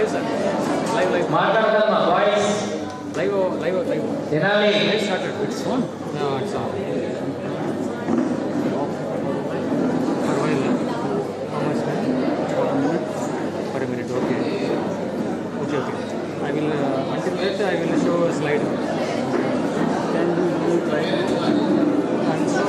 live, sir. Live. మాట్లాడదమ్మా voice Live. తినాలి. Live started. It's on. No, it's on. For a while. How much time? For a minute. Okay. I will until that I will show a slide. Can you try? And so.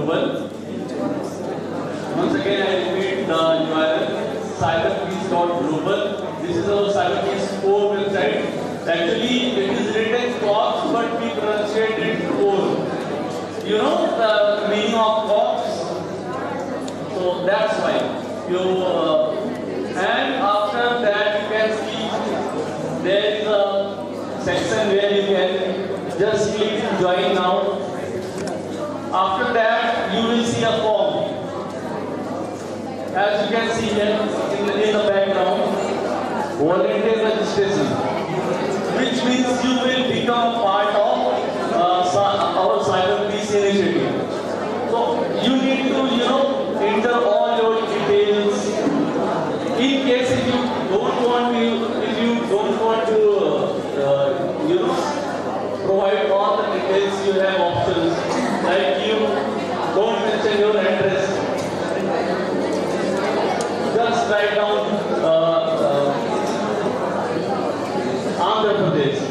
global. Once again, I repeat the URL cyberpeace.global. This is our cyberpeace core website. Actually, it is written Cox, but we pronunciate it core. You know the meaning of Cox? So that's why you. And after that, you can see there is a section where you can just click join now. After that, you will see a form. As you can see here in the background, volunteer registration, which means you will become part of our cyber peace initiative. So you need to, enter all your details. In case if you don't want to, provide all the details, you have options like you don't mention your address. Just write down Andhra Pradesh.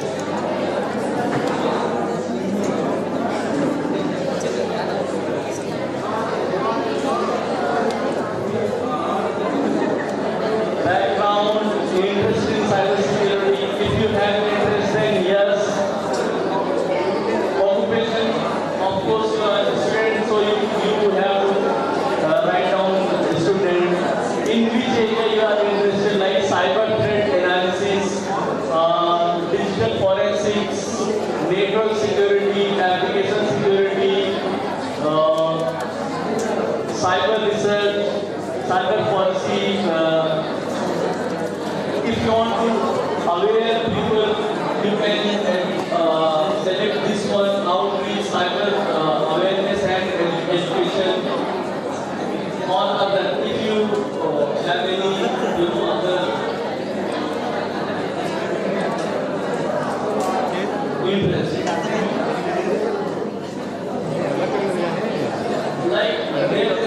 Background, interest in cybersecurity. If you have interest, then yes. Occupation, of course, you are a student, so you have to write down student. In which area you are interested, like cyber threat analysis, digital forensics, network security, application security, cyber research, cyber policy. If you want to aware people, you can select this one, outreach, cyber awareness and education. Or other, if you have any, other interest. Like there is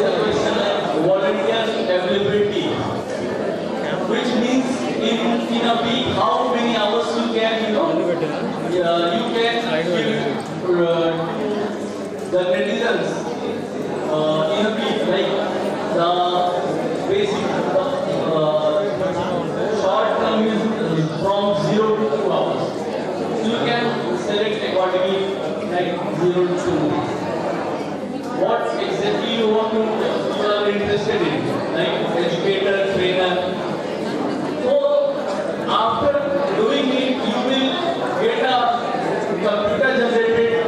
a question like volunteer availability, which means in a week how many hours you can, you can give the netizens in a week, like the basic short term is from 0 to 2 hours. So you can select accordingly, like 0 to 2. What exactly you are interested in, like educator, trainer. So after doing it, you will get a computer generated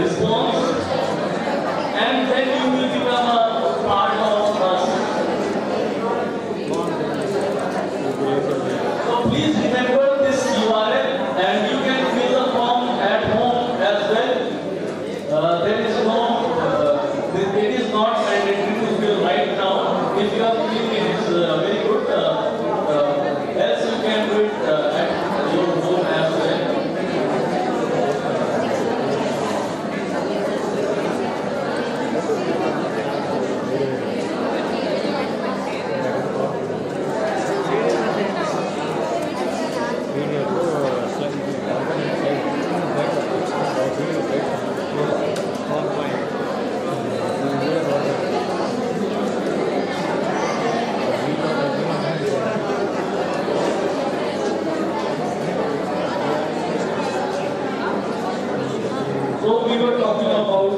response, and then you will become a part of us. So please remember this URL, and you can fill the form at home as well. It is not mandatory to fill right now. If you are feeling it is very good, else you can do it at your home as well. So we were talking about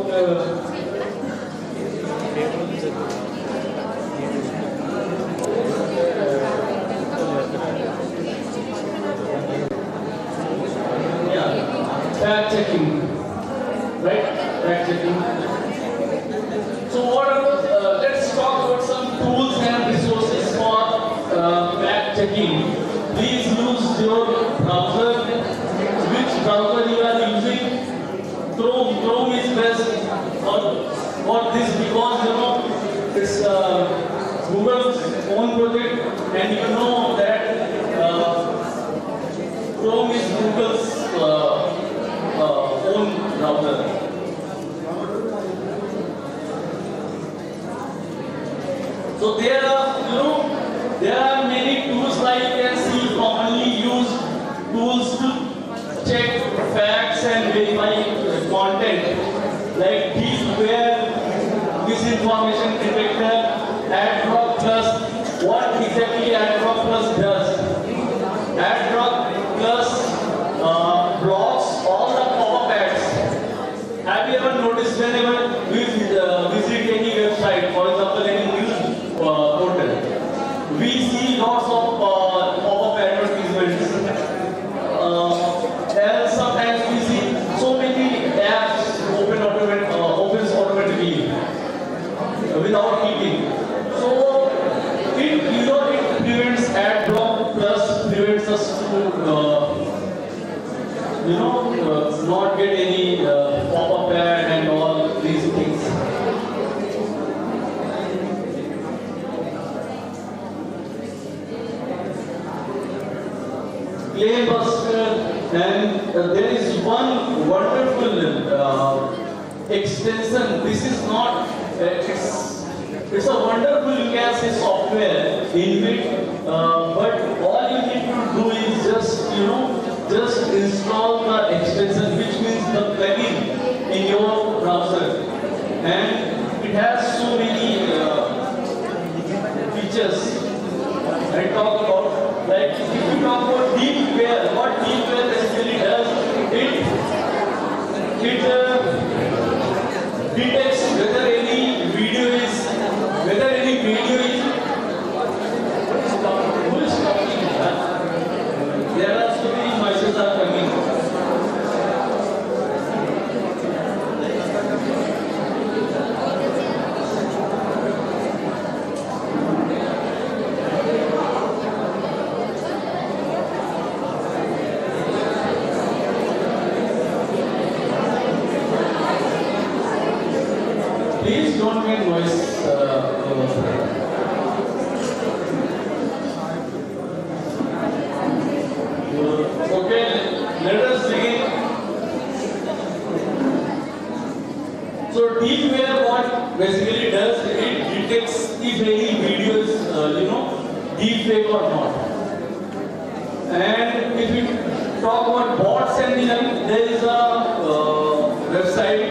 fact checking, right? Fact checking. So what about, let's talk about some tools and resources for fact checking. Please use your browser. Which browser you are using? Chrome is best for this because it's Google's own project, and you know that Chrome is Google's own browser. So there are many tools like you can see commonly used tools to check facts and verify content, like Deepfakes. information detector, AdBlock Plus. What exactly AdBlock Plus does? AdBlock Plus blocks all the pop-up ads. Have you ever noticed whenever we visit any website, for example any news portal, we see lots of pop-up advertisements. And sometimes we see so many apps opens automatically without clicking. So it prevents AdBlock Plus prevents us to not get any pop-up ad and all these things. Claybuster, and there is one wonderful extension. This is not it's a wonderful, you can say, software in which but all you need to do is just install the extension, which means the plugin in your browser, and it has so many features. I talk about, like if you talk about Deepfakes, what Deepfakes basically does, it detects whether any video is who is talking. There are so many noises are coming. Please don't make noise. Okay, let us begin. So Deepfakes what basically does, it detects if any video is deepfake or not. And if we talk about bots and there is a website.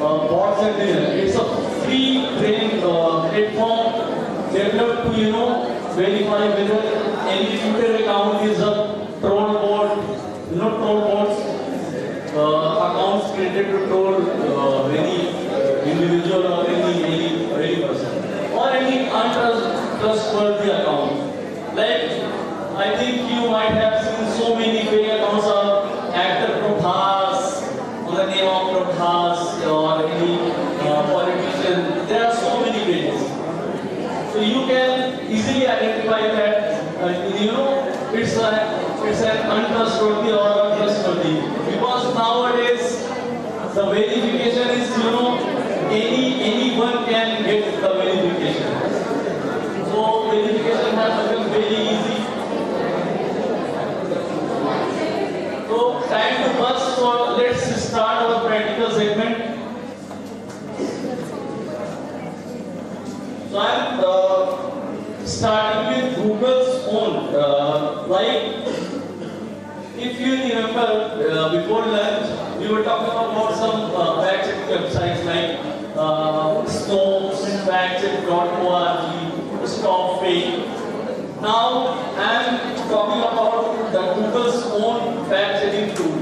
Bots and it's a free training platform developed to verify whether any Twitter account is a troll bot. Troll bots accounts created to troll any individual or any person or any untrustworthy account. Like I think you might have seen so many fake accounts of actor Prabhas on the name of Prabhas or any politician. There are so many pages. So you can easily identify that it's an untrustworthy or untrustworthy, because nowadays the verification is anyone can get the verification. So verification has become very easy. So time to bust. So let's start our practical segment. So I'm starting with Google's own. Like if you remember before lunch, we were talking about some fact-checking websites like Snopes, factcheck.org, StopFake. Now I'm talking about the Google's own fact-checking tool.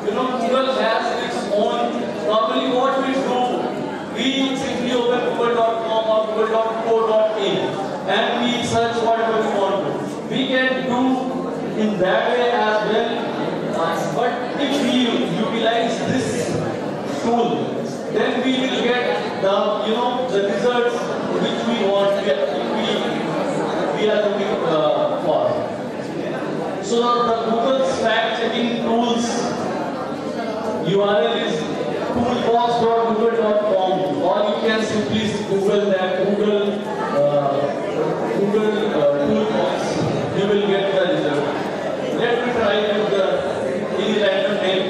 Google has its own. Normally, what we do, we simply open google.com or google.co.in and we search whatever we want to. We can do in that way as well. But if we utilize this tool, then we will get the results which we want. We are looking for. So the Google's fact-checking tools URL is toolbox.google.com, or you can simply Google that Google toolbox. You will get the result. Let me try with the any random name.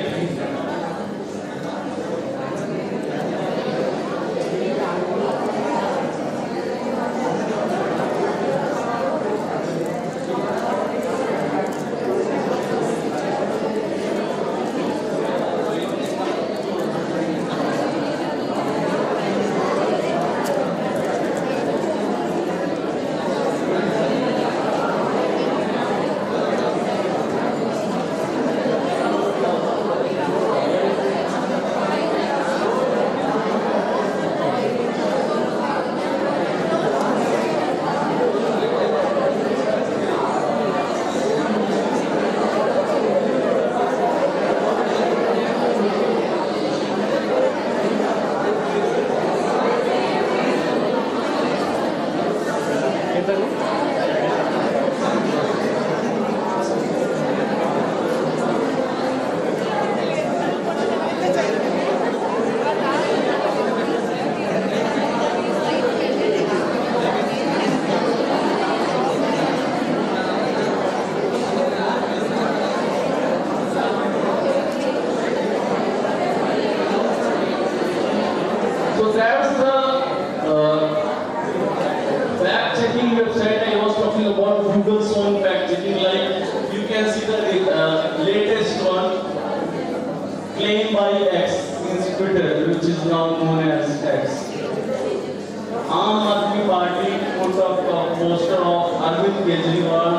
Aam Aadmi Party put up a poster of Arvind Kejriwal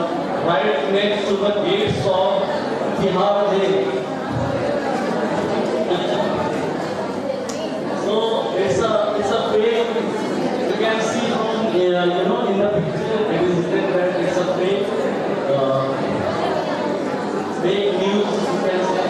right next to the gates of Tihar jail. So it's a fake. You can see from in the picture it is written that it's a fake fake news. You can say.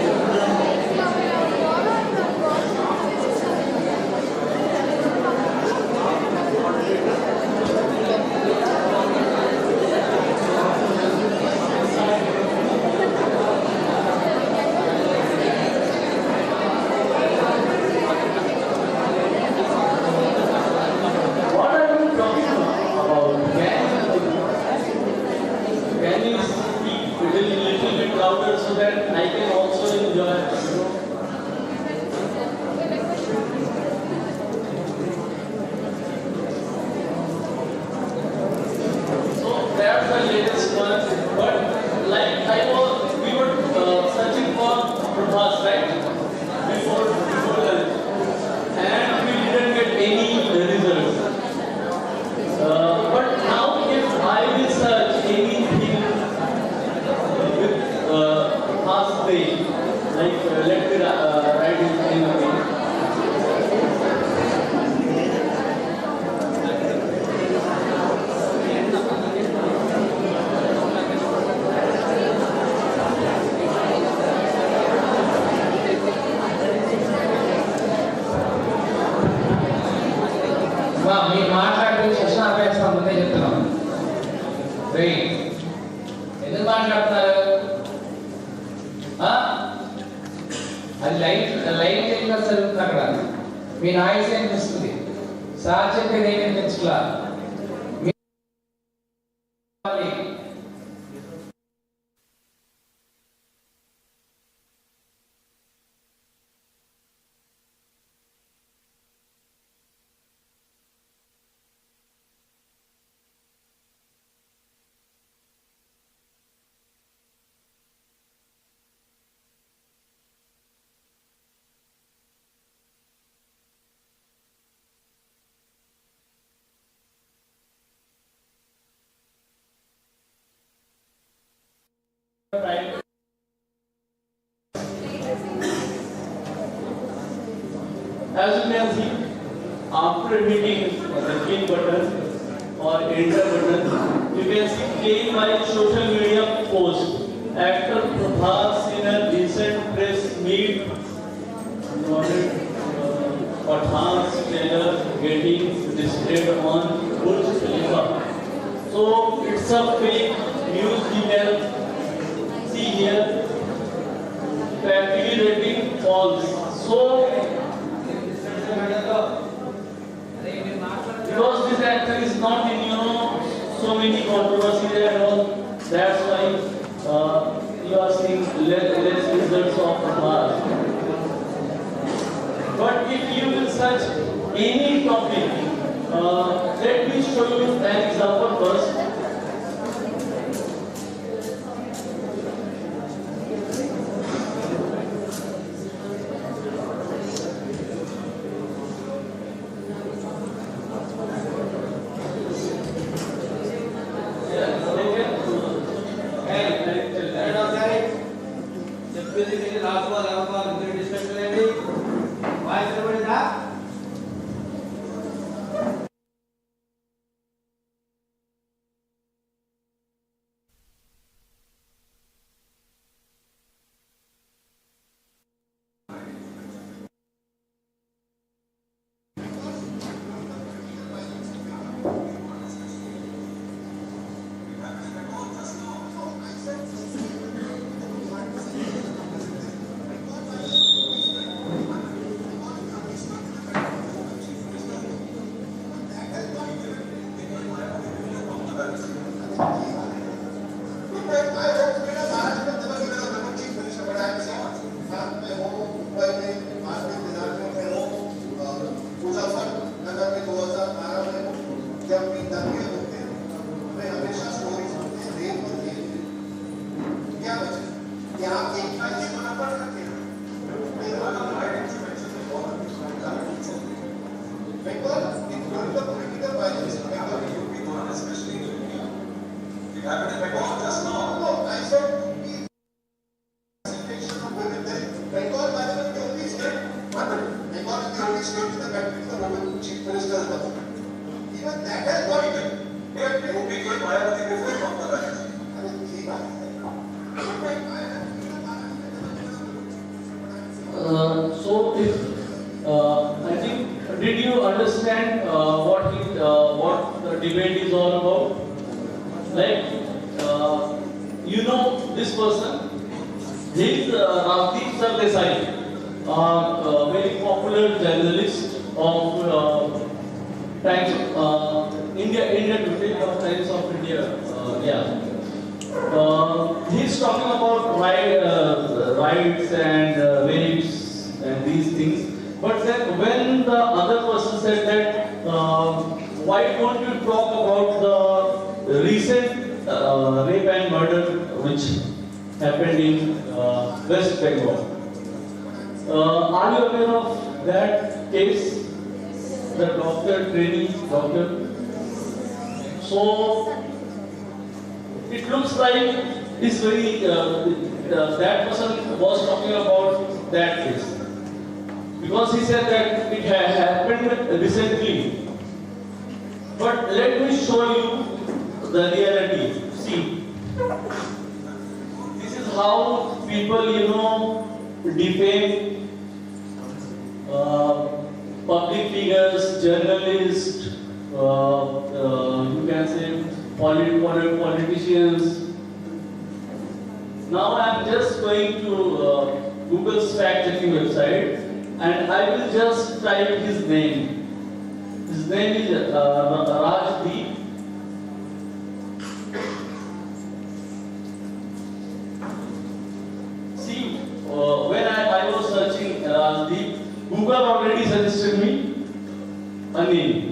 So that I can also enjoy. So that's the latest one. But like we were searching for Prabhas, right? Before lunch, and we didn't get any results. But now if I will search anything past day, like let me write it in a way. మీరు మాట్లాడితే session ఆపేస్తాం ముందే చెప్తున్నాం. ఎందుకు మాట్లాడుతున్నారు? అది line telecast జరుగుతుంది అక్కడ. మీ noise అనిపిస్తుంది. సార్ చెప్పేది ఏమి అనిపించలా. As you can see, after hitting the click button or enter button, you can see claim by social media post. Actor Prabhas in a recent press meet noted Pathan's trailer getting displayed on Burj Khalifa. So it's a fake news you can see here. Practically rating false. So because this actor is not in so many controversies and all, that's why you are seeing less results of Prabhas. But if you will search any topic, let me show you an example first. Even that has not even. But वो भी कोई मायावती के कोई काम कर रहा है. अरे ठीक बात है. So I think, did you understand what the debate is all about? Like, you know this person, he is Rajdeep Sardesai, a very popular journalist of Times India Today or Times of India. He's talking about rights and rapes and these things. But then when the other person said that, why don't you talk about the recent rape and murder which happened in West Bengal? Are you aware of that case? The trainee doctor. So it looks like this very that person was talking about that case because he said that it had happened recently. But let me show you the reality. See, this is how people, defame public figures, journalists, you can say politicians. Now I am just going to Google's fact-checking website and I will just type his name. His name is Rajdeep. See, when I was searching Rajdeep, Google already suggested me a name.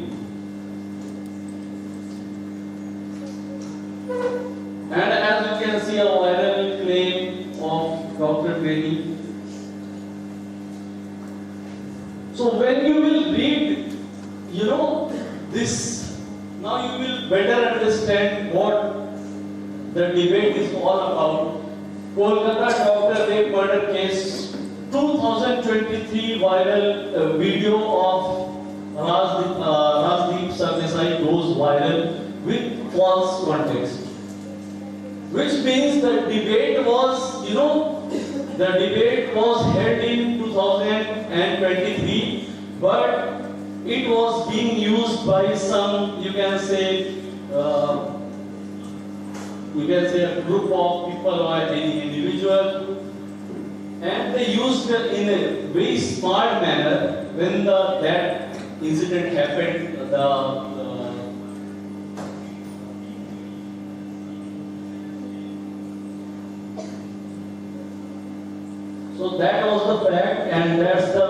And as you can see, a viral claim of Dr. Trainee. So when you will read, this, now you will better understand what the debate is all about. Kolkata doctor rape murder case, 2023 viral video of Rajdeep Sardesai goes viral with false context. Which means the debate was, the debate was held in 2023, but it was being used by some, you can say a group of people or any individual, and they used it in a very smart manner when that incident happened. So that was the fact, and that's the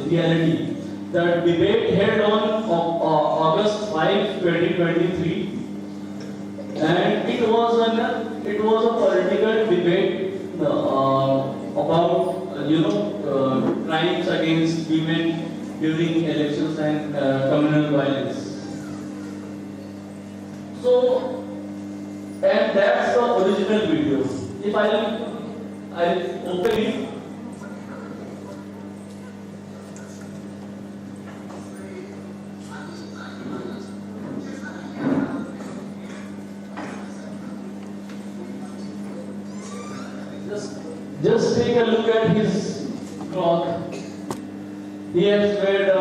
reality. The debate held on August 5, 2023, and it was a political debate about crimes against women during elections and communal violence. So, and that's the original video. If I'll open it. Just take a look at his cloth. He has wear the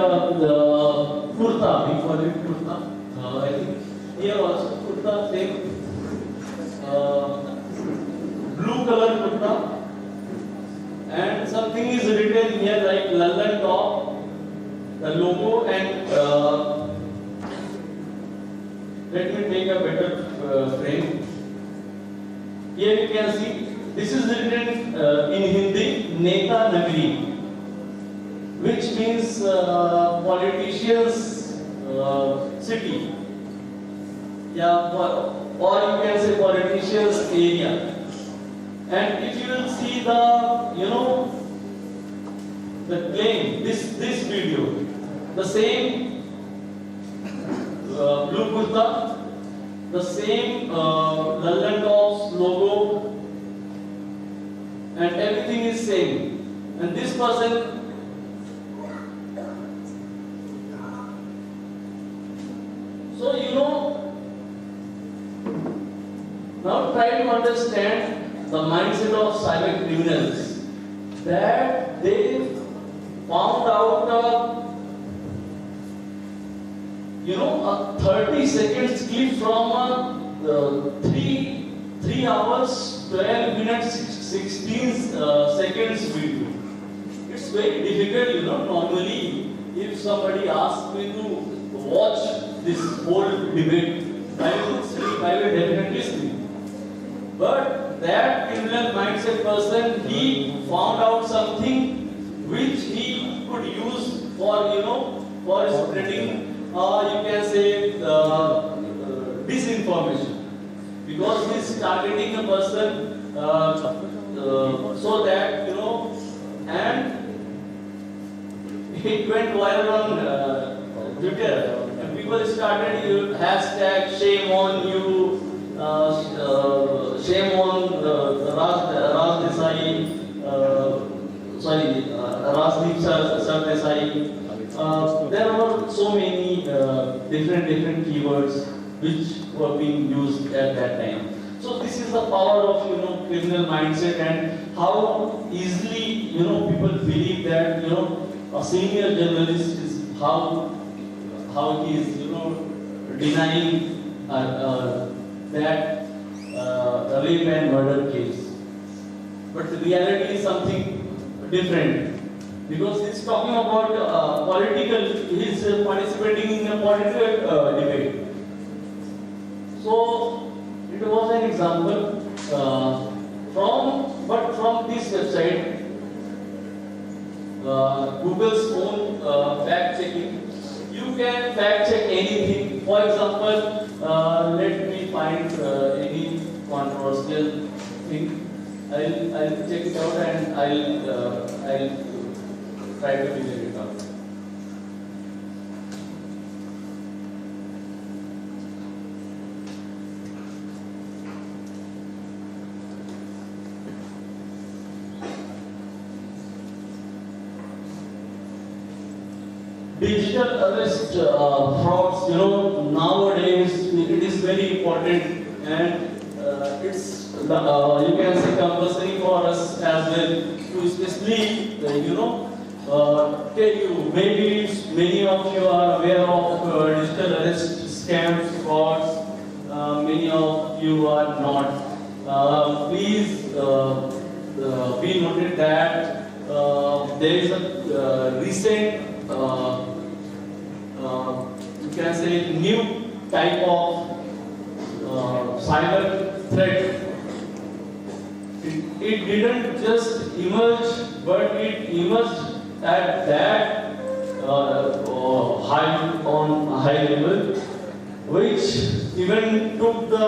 kurta, we call it kurta. I think here also kurta, same blue color kurta. And something is written here like London top, the logo, and let me take a better frame. Here you can see this is written in Hindi, Neta Nagri, which means politicians city, or you can say politicians area. And if you will see the claim, this video, the same blue kurta, the same Lallan Tops logo, and everything is same. And this person So now try to understand the mindset of cyber criminals, that they found out a 30 seconds clip from a 3 hours 12 minutes 16 seconds video. It's very difficult, normally if somebody asks me to watch this whole debate, I will sleep, I will definitely sleep. But that criminal mindset person, he found out something which he could use for spreading, you can say, disinformation. Because he is targeting a person so that, and it went viral on Twitter. And people started hashtag shame on you, shame on Raj Desai, Rajdeep Sardesai. There were so many different keywords which were being used at that time. So this is the power of criminal mindset, and how easily people believe that a senior journalist is how he is denying that rape and murder case. But the reality is something different, because he's talking about he's participating in a political debate. So it was an example from this website, Google's own fact checking. You can fact check anything. For example, let me find any controversial thing. I'll check it out and I'll try to figure it out. Digital arrest frauds, nowadays it is very important, and it's you can say compulsory for us as well to especially tell you. Maybe many of you are aware of digital arrest scams, frauds. Many of you are not. Please be noted that there is a recent you can say new type of cyber threat. It didn't just emerge, but it emerged at that high level, which even took the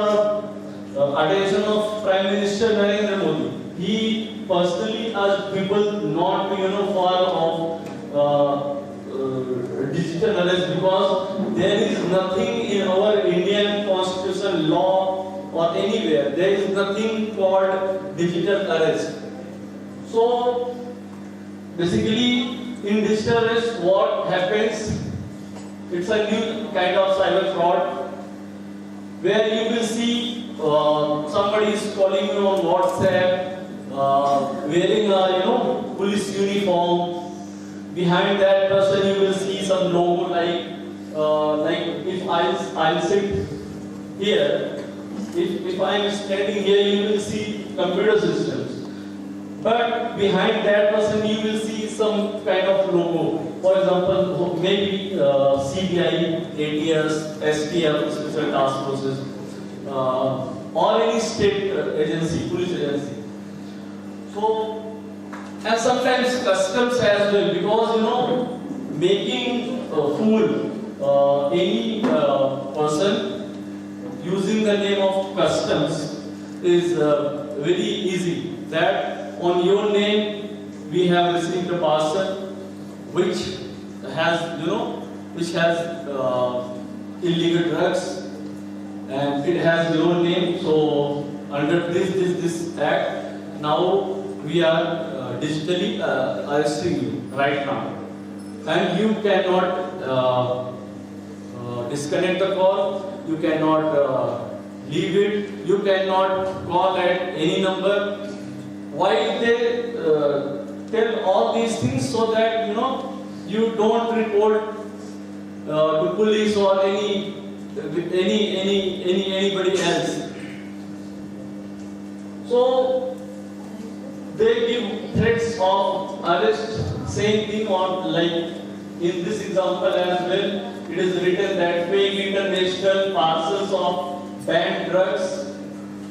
attention of Prime Minister Narendra Modi. He personally asked people not to fall off digital arrest, because there is nothing in our Indian constitutional law or anywhere, there is nothing called digital arrest. So basically in digital arrest what happens, it's a new kind of cyber fraud where you will see somebody is calling you on WhatsApp wearing a police uniform. Behind that person you will see some logo like if I'll sit here, if I am standing here you will see computer systems. But behind that person you will see some kind of logo. For example, maybe CBI, ATS, STF, Special Task Forces, or any state agency, police agency. So, and sometimes customs as well, because making a fool any person using the name of customs is very easy. That on your name we have received a parcel which has illegal drugs, and it has your name. So under this act, now we are digitally arresting you right now, and you cannot disconnect the call, you cannot leave it, you cannot call at any number. Why they tell all these things? So that you don't report to police or anybody else. So they give threats of arrest. Same thing on, like in this example as well. It is written that paying international parcels of banned drugs,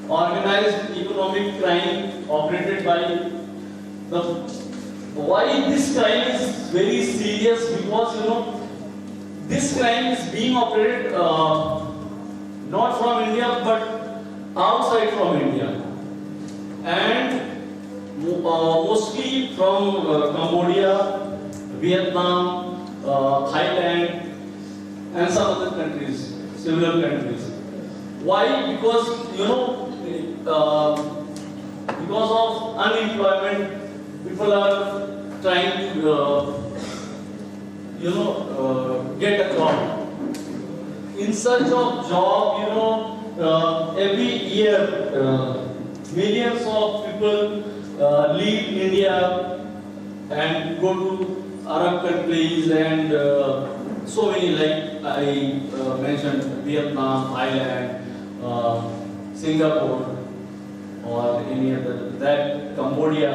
organized economic crime operated by the. Why this crime is very serious? Because this crime is being operated not from India but outside from India, and mostly from Cambodia, Vietnam, Thailand, and some other countries, similar countries. Why? Because because of unemployment, people are trying to get a job. In search of job, every year millions of people leave India and go to Arab countries and so many, like I mentioned, Vietnam, Thailand, Singapore, or any other, that Cambodia,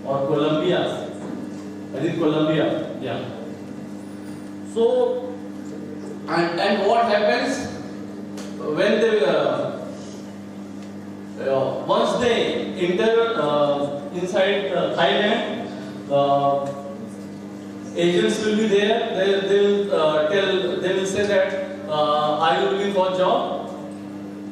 or Colombia. I think Colombia, yeah. So, and what happens when they once they enter inside Thailand, agents will be there. They will say that are you looking for a job?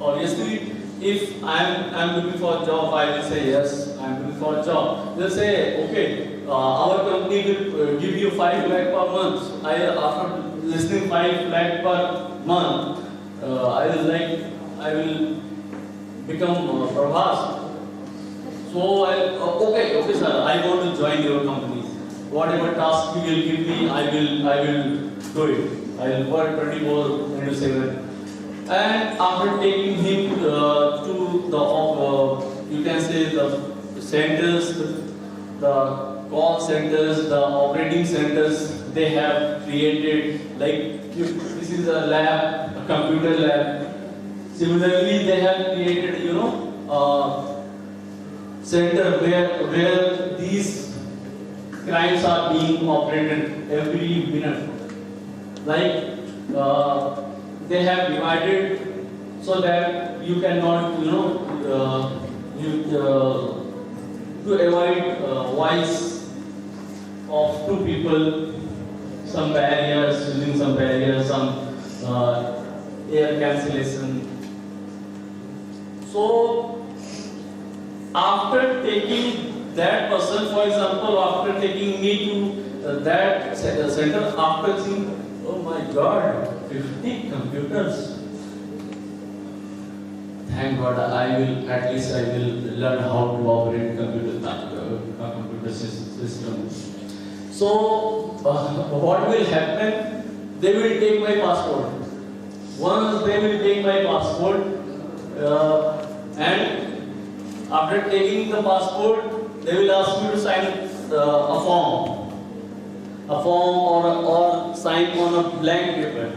Obviously, if I'm looking for a job, I will say yes, I'm looking for a job. They'll say, okay, our company will give you 5 lakh per month. After listening 5 lakh per month, I will become Prabhas. So okay sir, I want to join your company. Whatever task you will give me, I will do it. I will work 24/7. And after taking him to the you can say the centers, the call centers, the operating centers they have created, like this is a lab, a computer lab. Similarly, they have created, center where these crimes are being operated every minute. Like they have divided so that you cannot, to avoid voice of two people, some barriers, using some barriers, some air cancellation. So, after taking that person, for example, after taking me to that center, after seeing, oh my God, 50 computers. Thank God, at least I will learn how to operate computer system. So, what will happen? They will take my passport. Once they will take my passport, and after taking the passport, they will ask me to sign a form or sign on a blank paper.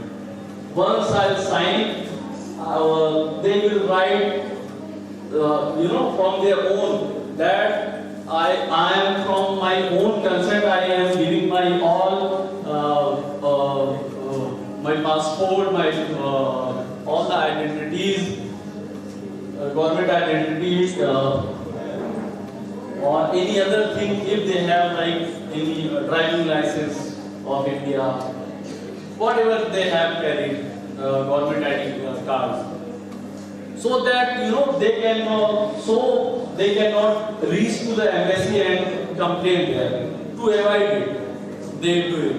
Once I sign, they will write, from their own, that I am from my own consent. I am giving my all, my passport, my all the identities, government identities, or any other thing, if they have like any driving license of India, whatever they have carried, government ID cards, so that they cannot reach to the embassy and complain there. To avoid it, they do it.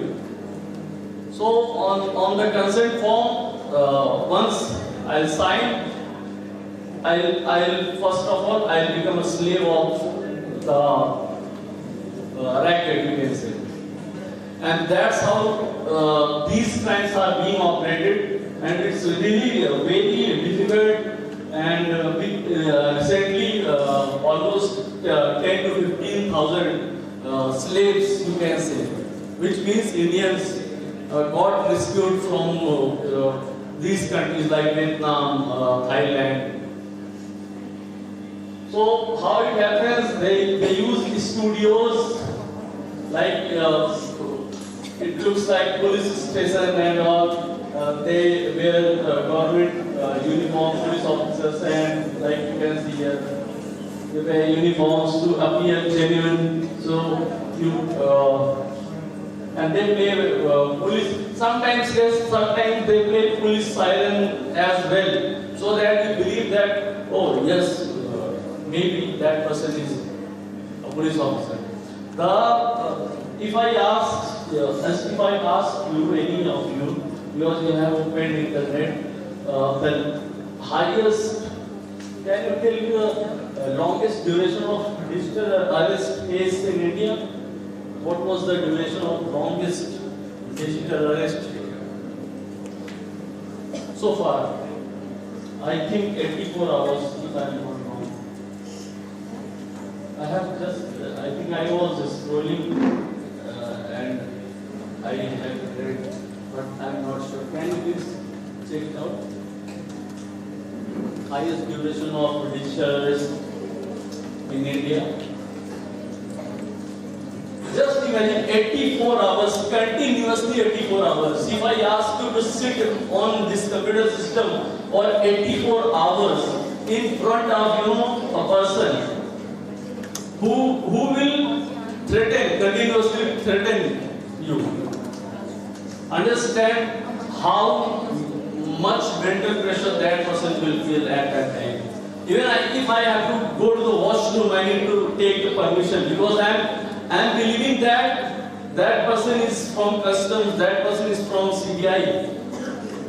So on the consent form, once I'll sign, I'll first of all I'll become a slave of the racket, you can say, and that's how these crimes are being operated, and it's really very difficult. And recently, almost 10 to 15,000 slaves, you can say, which means Indians got rescued from these countries like Vietnam, Thailand. So how it happens? They use studios like it looks like police station and all. They wear government uniform, police officers, and like you can see here, they wear uniforms to appear genuine. So you and they play police. Sometimes yes, sometimes they play police siren as well, so that you believe that oh yes, maybe that person is a police officer. If I ask you, any of you, because you have opened internet, the highest, can you tell me the longest duration of digital arrest case in India? What was the duration of longest digital arrest so far? I think 84 hours, if I am not wrong. I think I was scrolling and I have read, but I am not sure. Can you please check it out? Highest duration of digital arrest in India. Just imagine 84 hours, continuously 84 hours. If I ask you to sit on this computer system for 84 hours in front of a person who will continuously threaten you. Understand how much mental pressure that person will feel at that time. Even if I have to go to the washroom, I need to take the permission because I am believing that that person is from customs, that person is from CBI.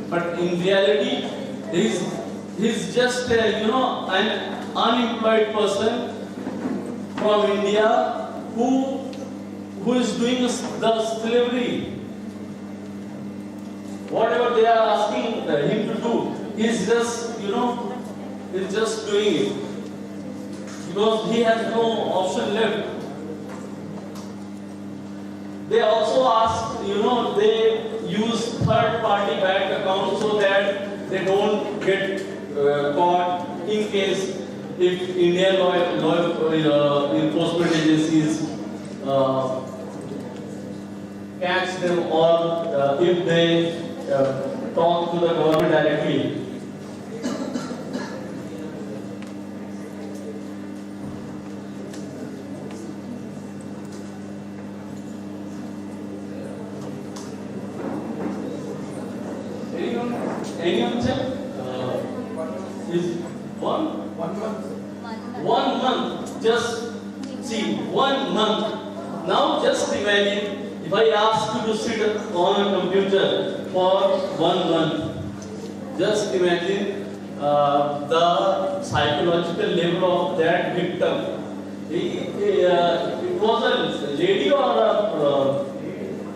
But in reality, he's just an unemployed person from India who is doing the slavery. Whatever they are asking him to do, he's just he's just doing it because he has no option left. They also ask, they use third-party bank accounts so that they don't get caught in case if Indian law enforcement agencies catch them or if they talk to the government directly. Anyone check? Is 1 month? 1 month. Just see, 1 month. Now just imagine if I ask you to sit on a computer for 1 month. Just imagine the psychological level of that victim. It was a lady or a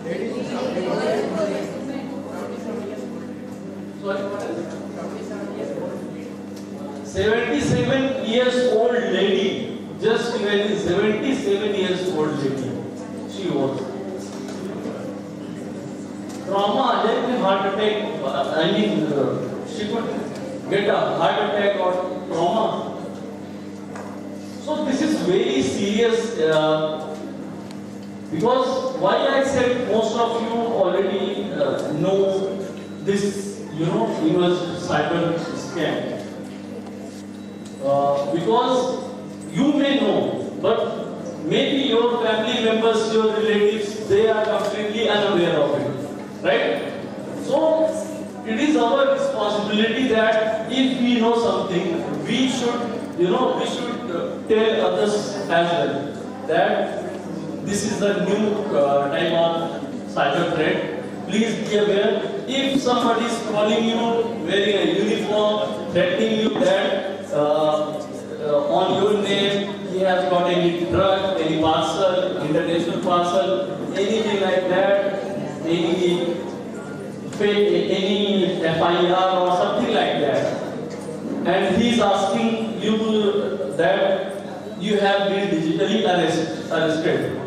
lady? 77 years old lady. Just imagine 77 years old lady. She was. Trauma, then heart attack. She could get a heart attack or trauma. So this is very serious. Because why I said most of you already know this. It was cyber scam. Because you may know, but maybe your family members, your relatives, they are completely unaware of it, right? So it is our responsibility that if we know something, we should, tell others as well that this is the new type of cyber threat. Please be aware. If somebody is calling you wearing a uniform, threatening you that on your name he has got any drug, any parcel, international parcel, anything like that, any pay any FIR or something like that. And he's asking you that you have been digitally arrested.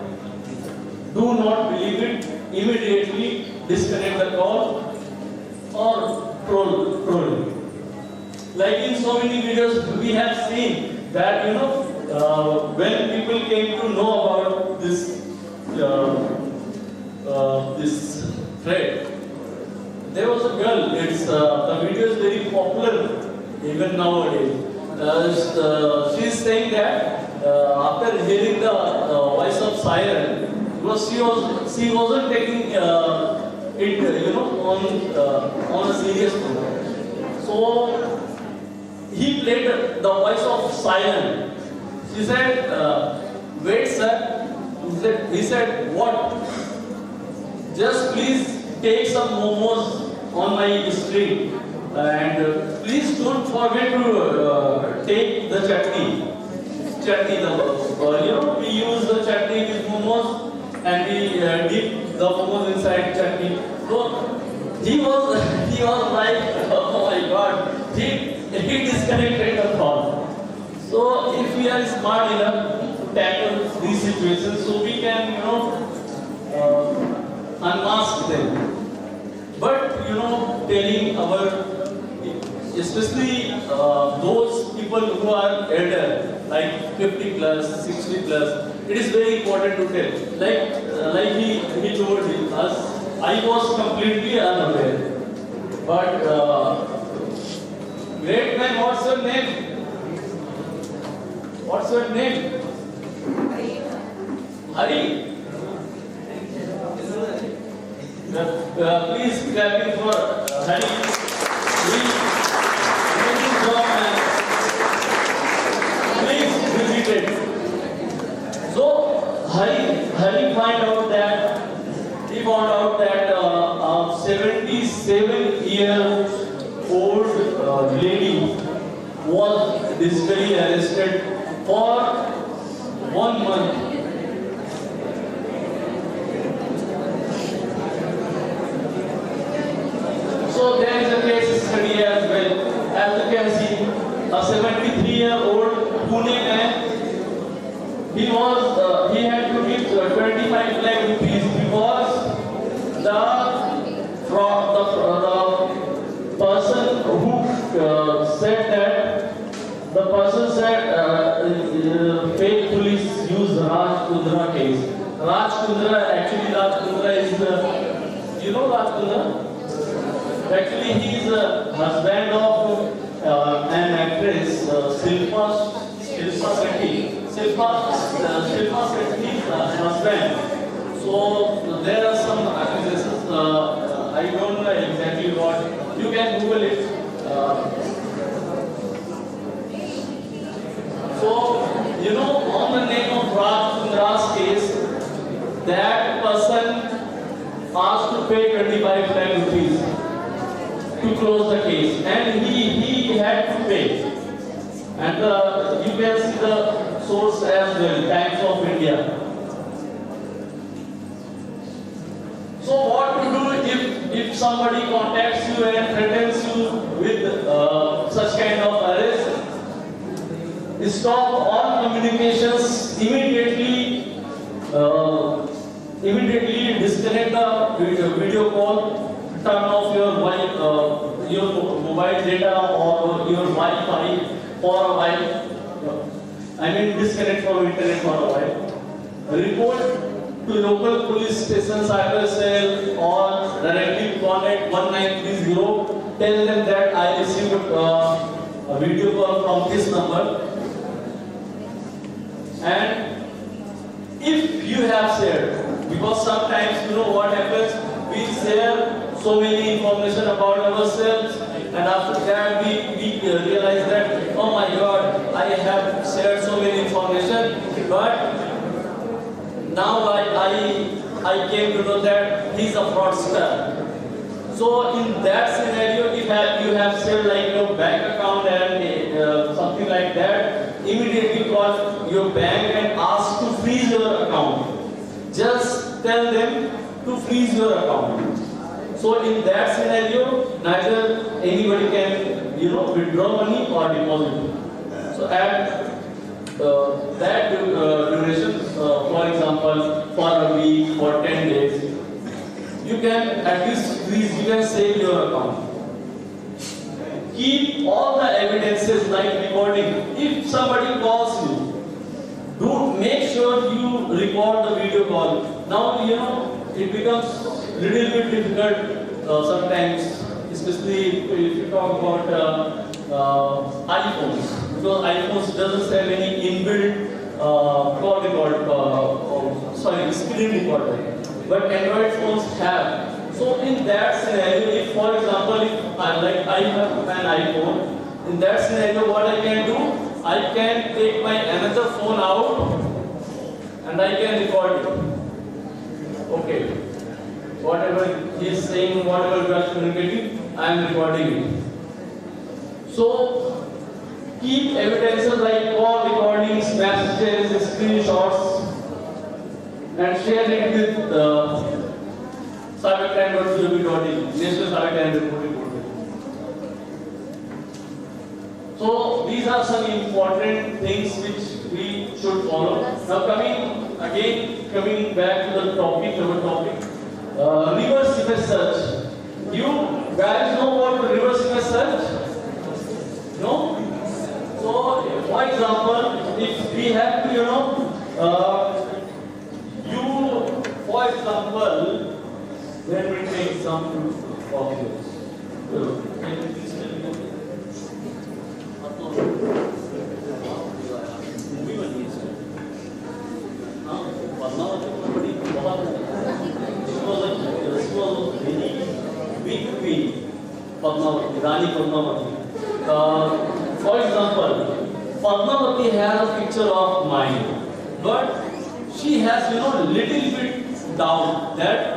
Do not believe it. Immediately disconnect the call or troll. Like in so many videos, we have seen that when people came to know about this this threat, there was a girl. The video is very popular even nowadays. She's saying that after hearing the voice of siren, because she wasn't taking it on a serious note. So he played the voice of siren. She said, "Wait, sir." He said, "What? Just please take some momos on my street, and please don't forget to take the chutney. We use the chutney with momos, and we dip the momos inside chutney." So he was like, "Oh my God!" He disconnected the call. So if we are smart enough to tackle these situations, so we can unmask them. But telling our, especially those people who are elder, like 50 plus, 60 plus, it is very important to tell. Like he told us, I was completely unaware. But great man, what's your name? What's your name? Hari. Please clapping for Hari. Amazing job, man. Please visit it. So Hari found out that a 77-year-old lady was digitally arrested for 1 month. So there is a case study as well. As you can see, a 73-year-old Pune man, he had to give 25 lakh rupees because the person who said fake police use Raj Kundra case. Raj Kundra is Raj Kundra? Actually, he is a husband of an actress, Shilpa Shetty. Shilpa Shetty's husband. So there are some accusations. I don't know exactly what. You can Google it. So on the name of Raj Kundra's case, that person asked to pay 25 lakh rupees to close the case, and he had to pay. And you can see the source as well, Times of India. So what to do if somebody contacts you and threatens you with such kind of arrest? Stop all communications immediately. Immediately disconnect the video call. Turn off your mobile data or your Wi-Fi for a while. I mean, disconnect from internet for a while. Report to local police station, cyber cell, or directly contact 1930. Tell them that I received a video call from this number. And if you have shared, because sometimes what happens, we share so many information about ourselves, and after that we realize that, oh my God, I have shared so many information, but now I came to know that he's a fraudster. So in that scenario, if you have shared like your bank account and something like that, immediately call your bank and ask to freeze your account. Just tell them to freeze your account. So in that scenario, neither anybody can, withdraw money or deposit. So at that duration, for example, for a week, for 10 days, you can at least you can save your account. Keep all the evidences like recording. If somebody calls you, make sure you record the video call. Now it becomes little bit difficult sometimes, especially if you talk about iPhones, because iPhones doesn't have any inbuilt call record, screen recorder, but Android phones have. So in that scenario, if for example, if I have an iPhone, in that scenario, what I can do, I can take my another phone out and I can record it. Okay. Whatever he is saying, whatever we are communicating, I am recording it. So keep evidences like call recordings, messages, screenshots, and share it with cybercrime.gov.in, National Cybercrime Reporting Portal. So these are some important things which we should follow. Now coming back to the topic, our topic. Reverse image search. You guys know what reverse image search? No? So, for example, if we have to, for example, let me take some of yours. Can you please tell me? Movie बनी है इसमें. हाँ, पद्मावती को बहुत This was a very big queen, Padmavati, Rani Padmavati. For example, Padmavati has a picture of mine, but she has, little bit doubt that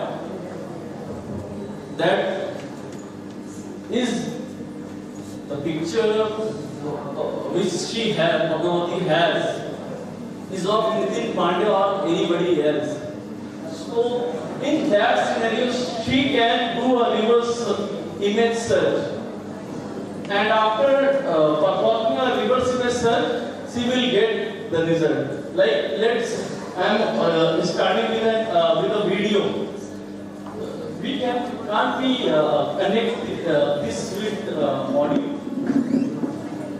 is the picture which she has, Padmavati has, is of Nitin Pandey or anybody else. So in that scenario, she can do a reverse image search, and after performing a reverse image search, she will get the result. Like I am starting with a video. We can't connect this with audio,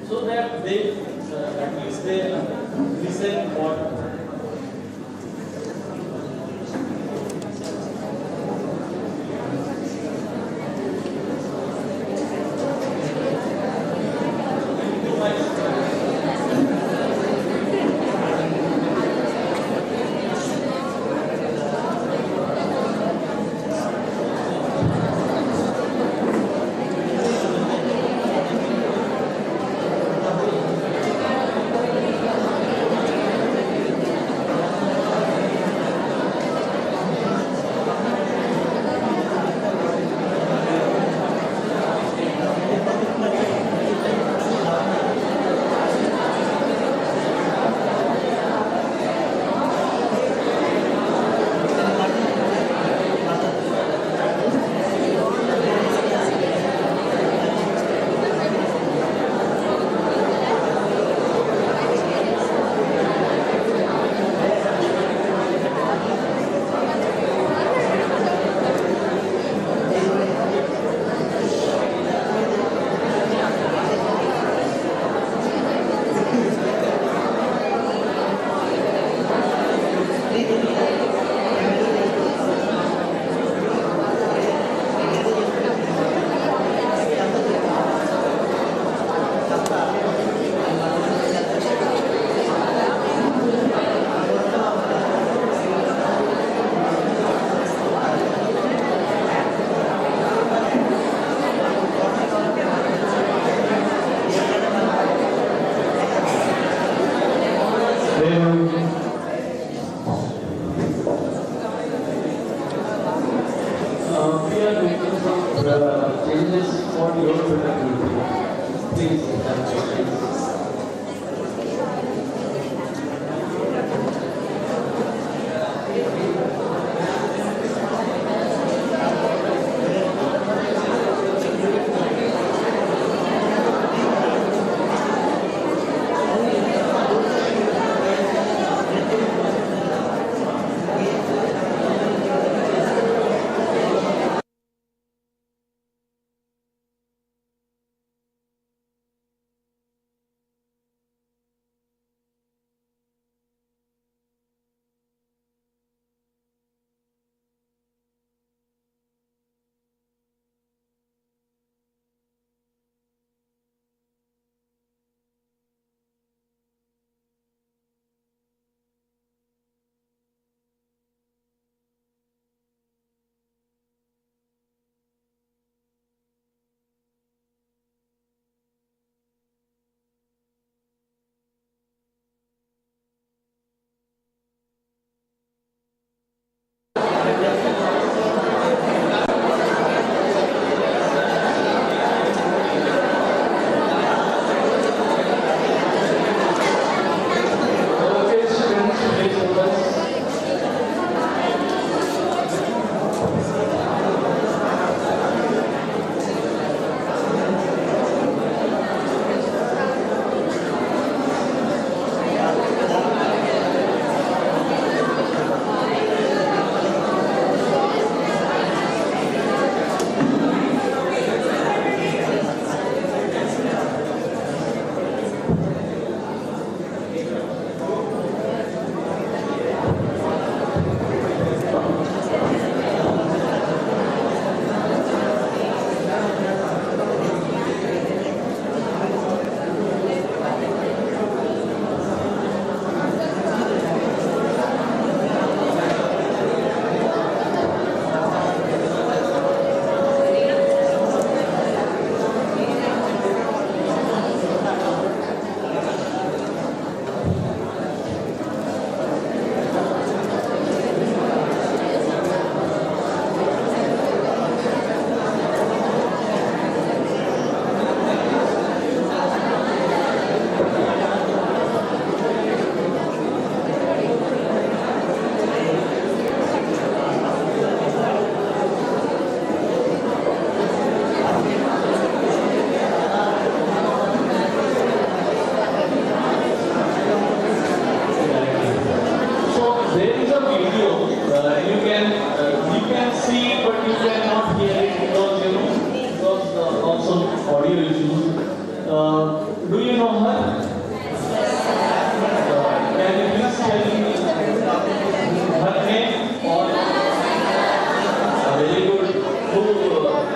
so that they at least they listen what.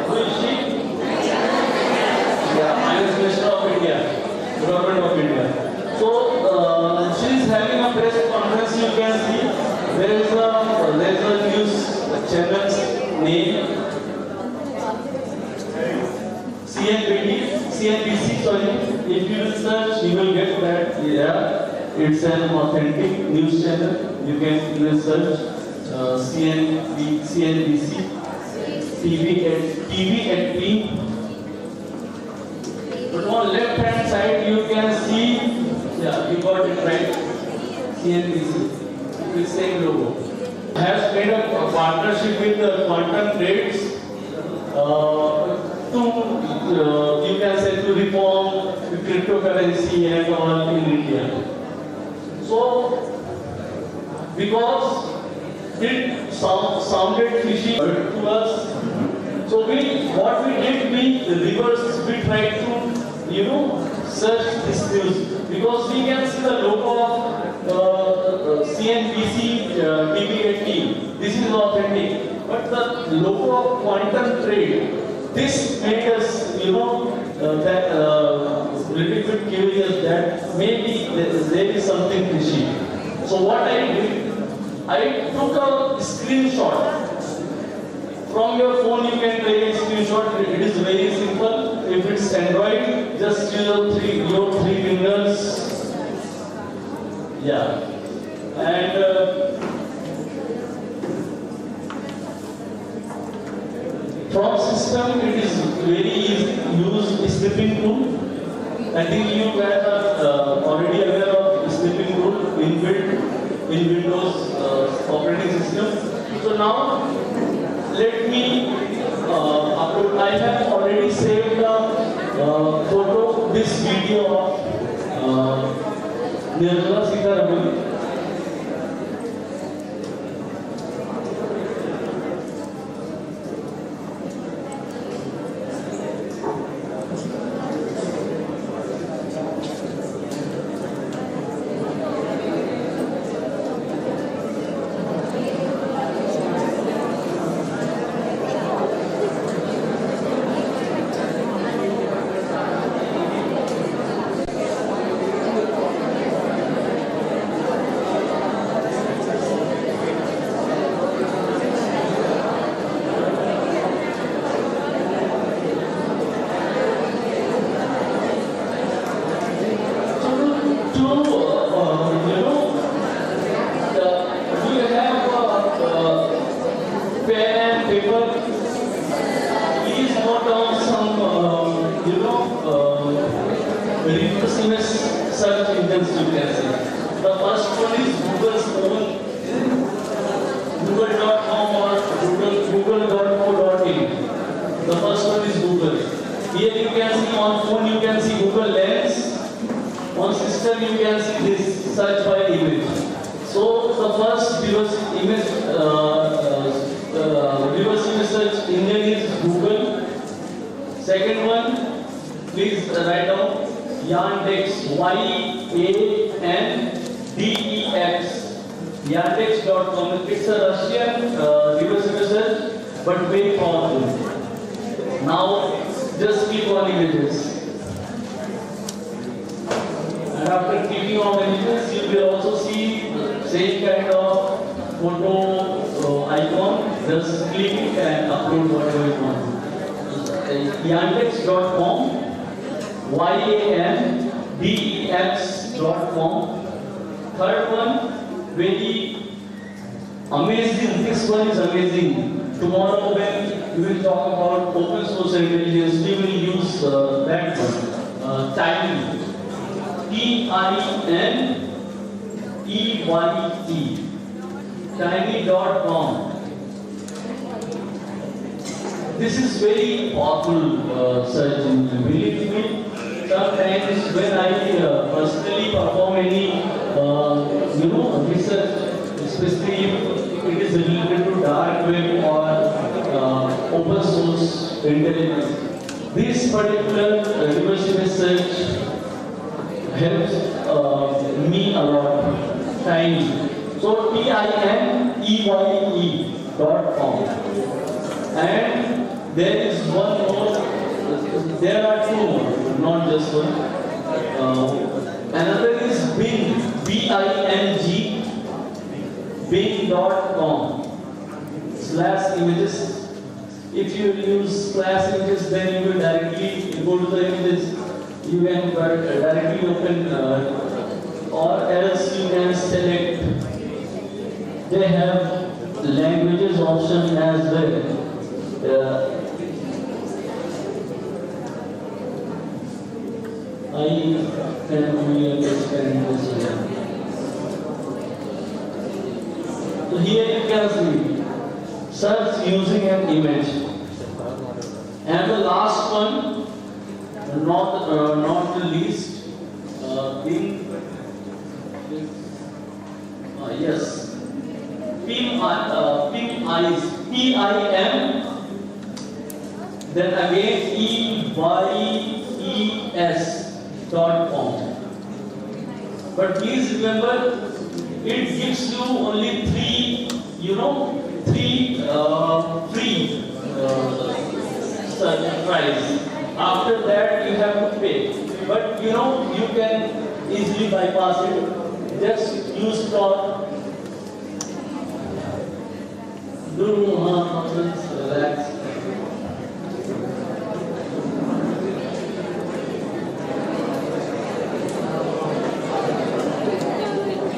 Who is she? Yeah, Finance Minister of India, Government of India. So she is having a press conference. You can see there is a news channel's name, CNBC. Sorry, if you will search, you will get that. Yeah, it's an authentic news channel. You can search CNBC, TV and P. But on left hand side you can see, yeah, you got it right, CNBC with same logo. Has made a partnership with Quantum Trades to you can say to reform the cryptocurrency and all in India. So because it sounded fishy to us, so what we did, we tried to search this news, because we can see the logo of CNBC, K.B.N. This is authentic, but the logo of Quantum Trade, this made us that little bit curious that maybe there is something fishy. So what I did, I took a screenshot. From your phone you can take a screenshot. It is very simple. If it's Android, just use your three fingers. Yeah. And from system it is very easy to use snipping tool. I think you guys are already aware of snipping tool inbuilt in Windows operating system. So now let me upload. I have already saved a photo, this video of Nirmala Sitharaman. Search engines you can see. The first one is Google's own Google.com or Google.co.in. The first one is Google. Here you can see on phone you can see Google Lens. On system you can see this search by image. So the first reverse image search engine is Google. Second one, please write down Yandex, YANDEX, Yandex.com. It's a Russian reverse image search, but very powerful. Now, just click on images. And after clicking on images, you will also see same kind of photo icon. Just click it and upload whatever you want. Yandex.com. YANDEX.com. Third one, very amazing. This one is amazing. Tomorrow when we will talk about open source intelligence, we will use that one. Tiny. TINEYE. Tiny.com. This is very powerful search engine. Believe me. Sometimes when I personally perform any research, especially if it is related to dark web or open source intelligence, this particular reverse image search helps me a lot. Tiny. So TINEYE.com. And there is one more, there are two more, not just one. Another is Bing, B-I-N-G, Bing.com/images. If you use /images, then you will directly go to the images. You can directly open, or else you can select. They have languages option as well. I can only understand this here. So here you can see search using an image. And the last one, not the least, Bing. Yes. Pim eyes, P-I-M, then again EYES.com. But please remember, it gives you only three free tries. After that, you have to pay. But you can easily bypass it. Just use for relax.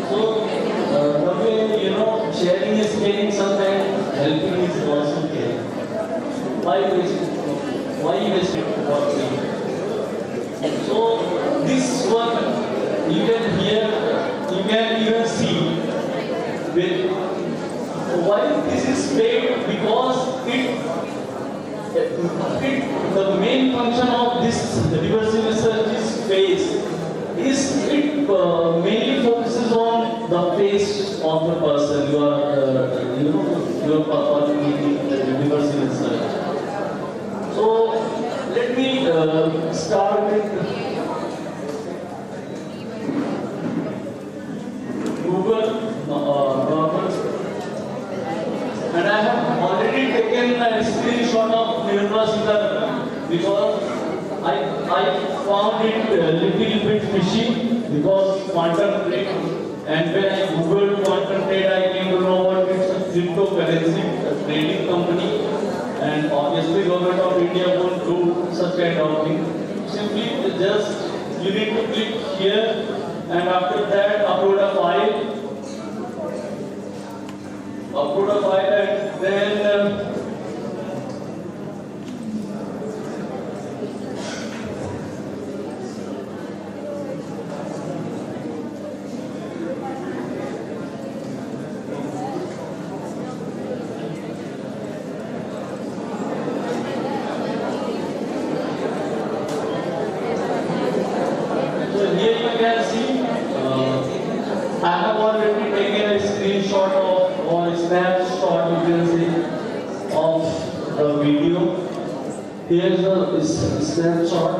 So, sharing is caring, sometimes helping is also caring. Why waste it? So, this one you can hear, you can even see with why this is paid, because the main function of this reverse image search is face. It mainly focuses on the face of the person you are performing the reverse image search. So let me start with Google. And I have already taken a screenshot of Nirmala Sitharaman because I found it a little bit fishy because quantum trade, and when I googled quantum trade, I came to know what it's a cryptocurrency, a trading company, and obviously government of India won't do such kind of thing. Simply just you need to click here, and after that upload a file, and then so here you can see I have already taken a screenshot or snapshot, you can see, of the video. Here is the snapshot.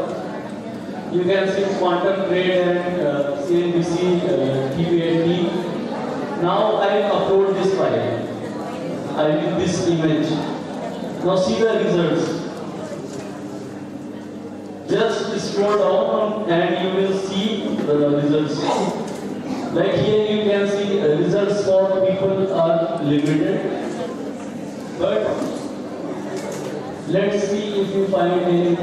You can see quantum trade and CNBC, K.B.N. Now I upload this file. I need this image. Now see the results. Just scroll down and you will see the results. Like here you can see results for people are limited. But let's see if you find anything.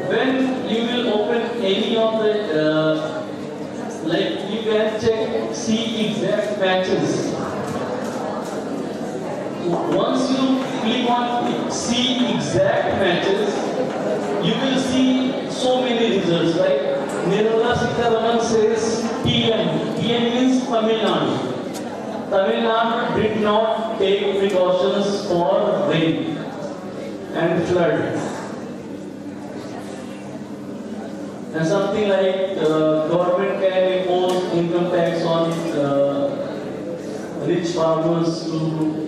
When you will open any of the, like you can check, see exact matches. Once you click on see exact matches, you will see so many results. Like Nirmala Sitharaman says T.N. T.N. means Tamil Nadu. Tamil Nadu did not take precautions for rain and flood. And something like government can impose income tax on rich farmers to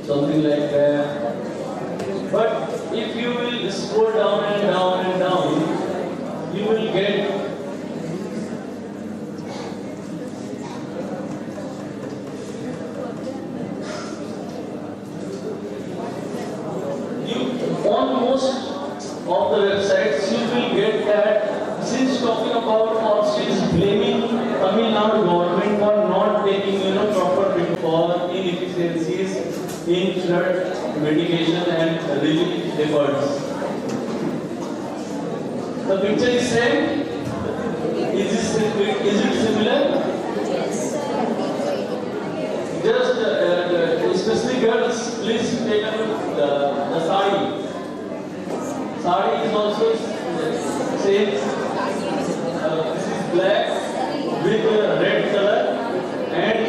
something like that. But if you will scroll down and down and down, you will get in flood mitigation and relief efforts. The picture is same. Is it similar? Just especially girls, please take a look the sari. Sari is also same. This is black with red color, and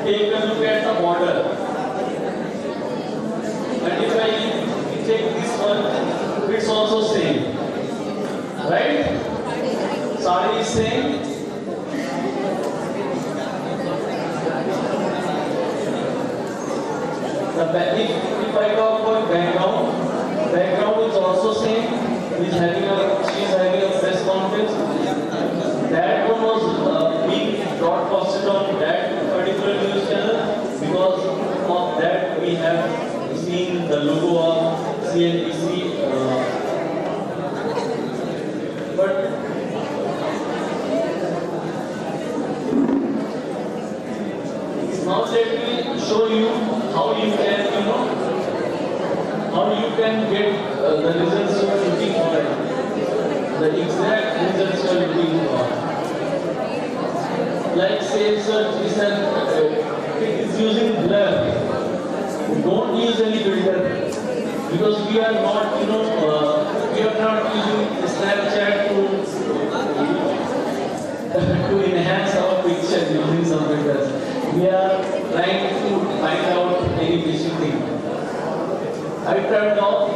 take a look at the border. And if I take this one, it's also same. Right? Sari is same. If I talk about background is also same. She is having a press conference. That one was being broadcasted on that particular news channel. Because of that, we have seen the logo of CNBC. But now let me show you how you can, how you can get the results you are looking for, the exact results you are looking for. Like say search it is using blur. Don't use any filter because we are not, we are not using Snapchat to enhance our picture using some filters. We are trying to find out any phishing thing. I turned off.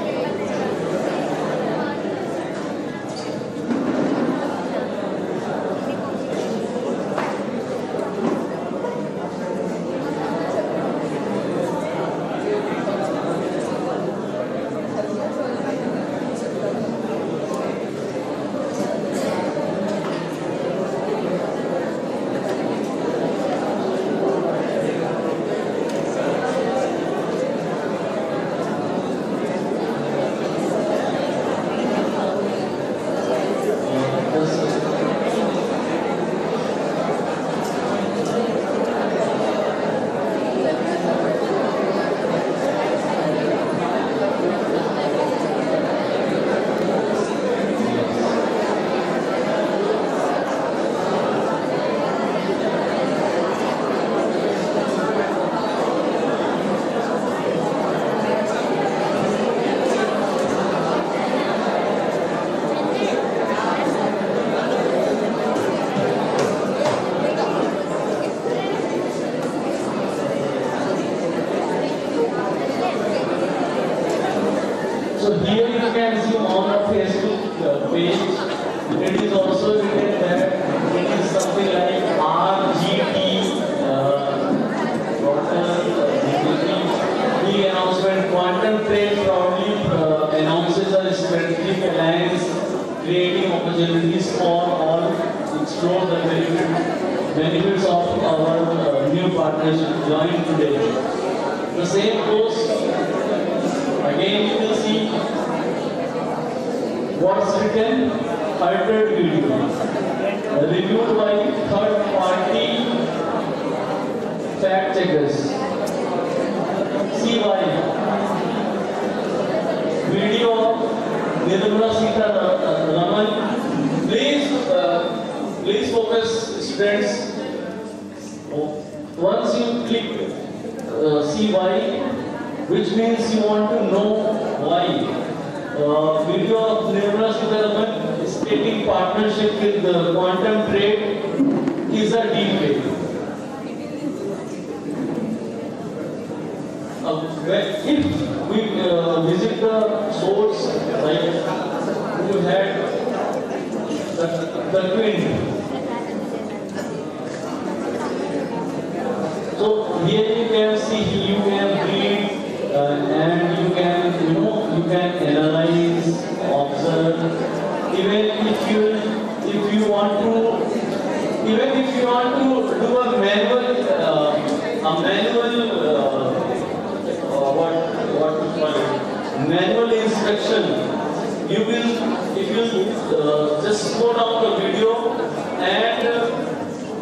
So here you can see on the Facebook page, it is also written that it is something like RGT, the announcement Quantum Trade proudly announces a strategic alliance creating opportunities for all to explore the benefits of our new partnership joined today. The same goes. Again, you will see what's written, altered video, reviewed by third-party fact checkers. See why. Video of Nirmala Sitharaman. Please focus, students. Once you click see why, which means you want to know why. Video of Nirmala Sitharaman stating partnership with the Quantum Trade is a deepfake. If we visit the source, like you had the twin. So here you can see, you can read. And you can analyze, observe. Even if you want to do a manual manual inspection, you will, if you just slow down the video and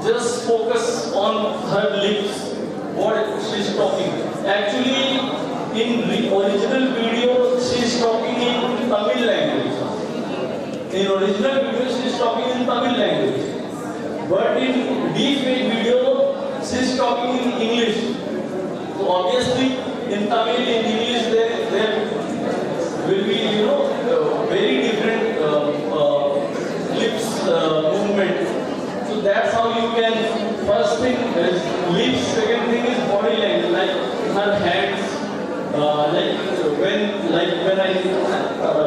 just focus on her lips what she's talking. Actually, in original video, she's talking in Tamil language. In original video, she's talking in Tamil language. But in deepfake video, she's talking in English. So obviously, in Tamil, in English, there will be, very different lips movement. So that's how you can. First thing is lips. Second thing is body language, like her hands. When I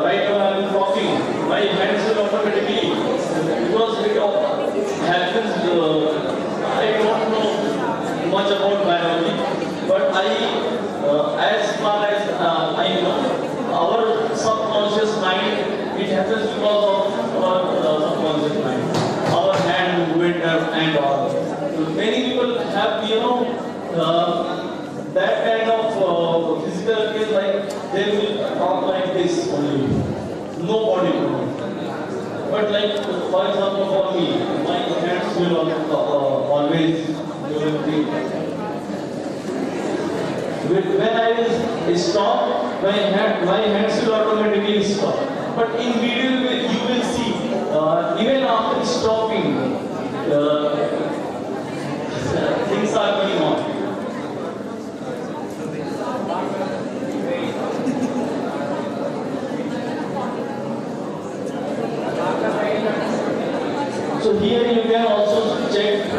right now I'm talking, my hands will automatically, because it happens. I don't know much about biology, but as far as I know, our subconscious mind, it happens because of our subconscious mind, our hand movement and all. Many people have, that kind of physical case, like they will talk like this only, no body movement. But like, for example, for me, my hands will always be. When I will stop, my hands will automatically stop. But in video, you will see, even after stopping, things are going on. So here you can also check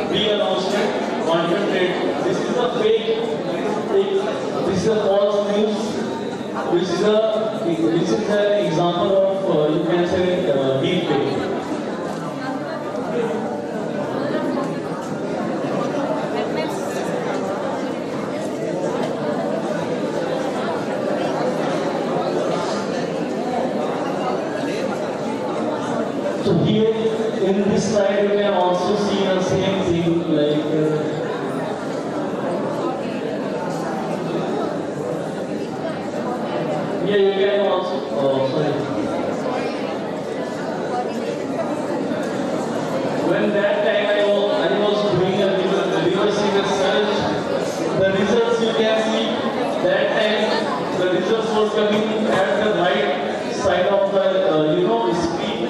pre-announcement, content rate. This is a fake, this is a false news. This is an example of you can say deepfake. So here in this slide you can also see the same thing, like here you can also when that time I was doing a reversing a search, the results you can see that time the results was coming at the right side of the screen.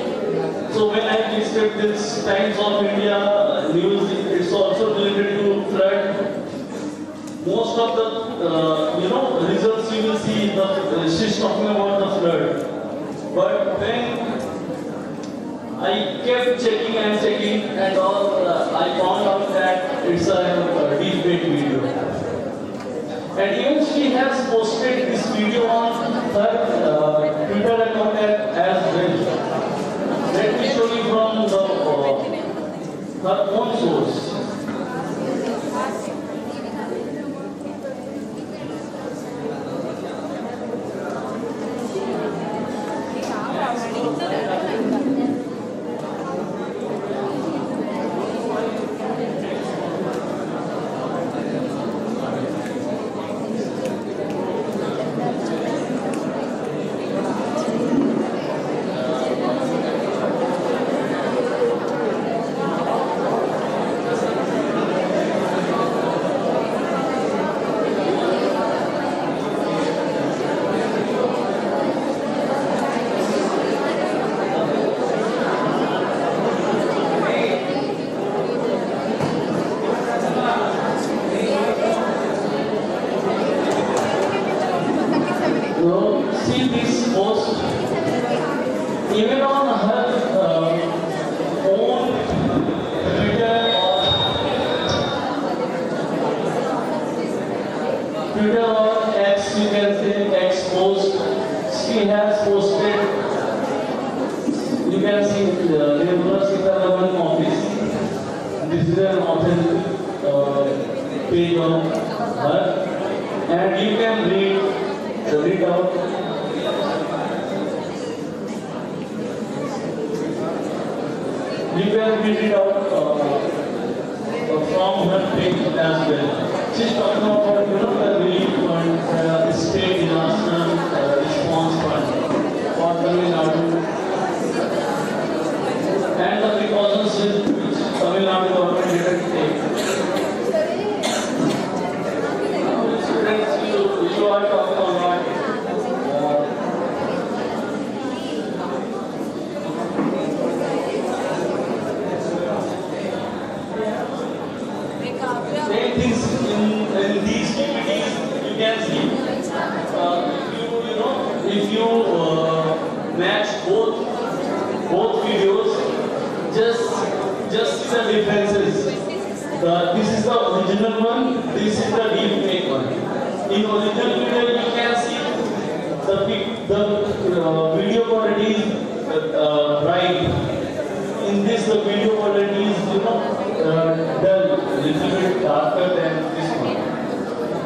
So when I listed this Times of India news, it's also related to flood. Most of the results you will see she's talking about the flood. But when I kept checking and all, I found out that it's a deepfake video. And even she has posted this video on her Twitter account as well. Let me show you from her own source. See this post, even on her own Twitter or X, you can say X post, she has posted, you can see the Nirmala Sitharaman office. This is an authentic page of her, and you can read out. You can read it out from her page as well. She's talking about the relief fund, state disaster response fund for Tamil Nadu, and the precautions which Tamil Nadu government didn't take. This is the original one. This is the deepfake one. In original video, you can see the video quality is bright. In this, the video quality is dull, little bit darker than this one.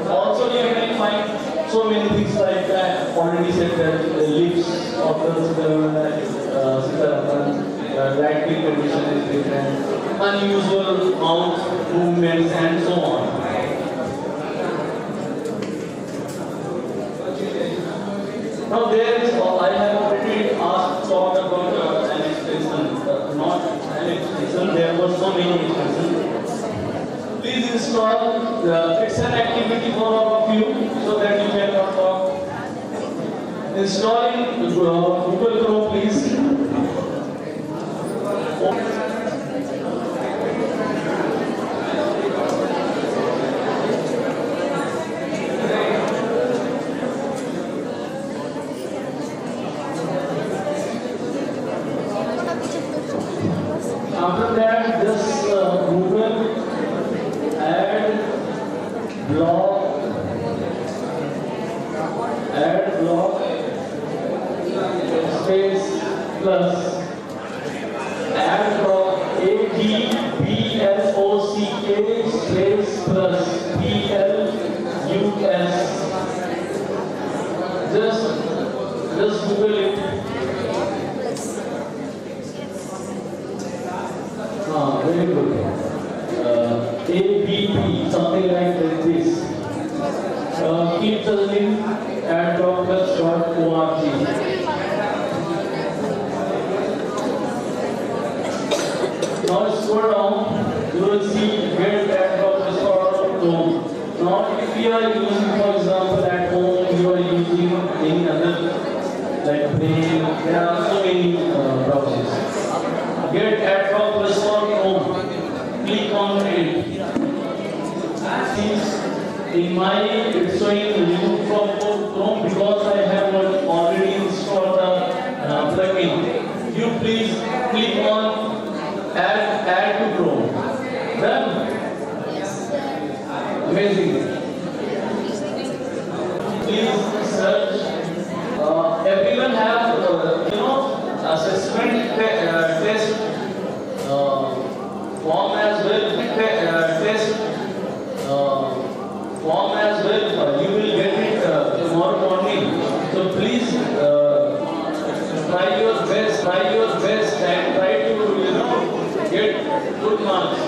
Also, you can find so many things like that. Already said that the lips of the lighting condition is different, unusual mouth movements, and so on. Now there is, I have already talked about an extension, not an extension. There were so many extensions. Please install. It's an activity for all of you, so that you can talk. Installing Google Chrome, please. After that, just Google add block space plus add block ADBLOCK space plus PLUS. Just Google it. Very good. ABP, something like this. Keep the link at doctors.org. Now scroll down, you will see get at doctors.org. Now if you are using, for example, at home, you are using any other like Brave, there are so many browsers. Get at doctors.org. Click on it. Since in my it's showing remove from Chrome because I have already installed the plugin. You please click on add to Chrome. Done. Amazing. Please search. Everyone have assessment test form as well. Form as well. You will get it tomorrow morning. So please try your best, and try to get good marks.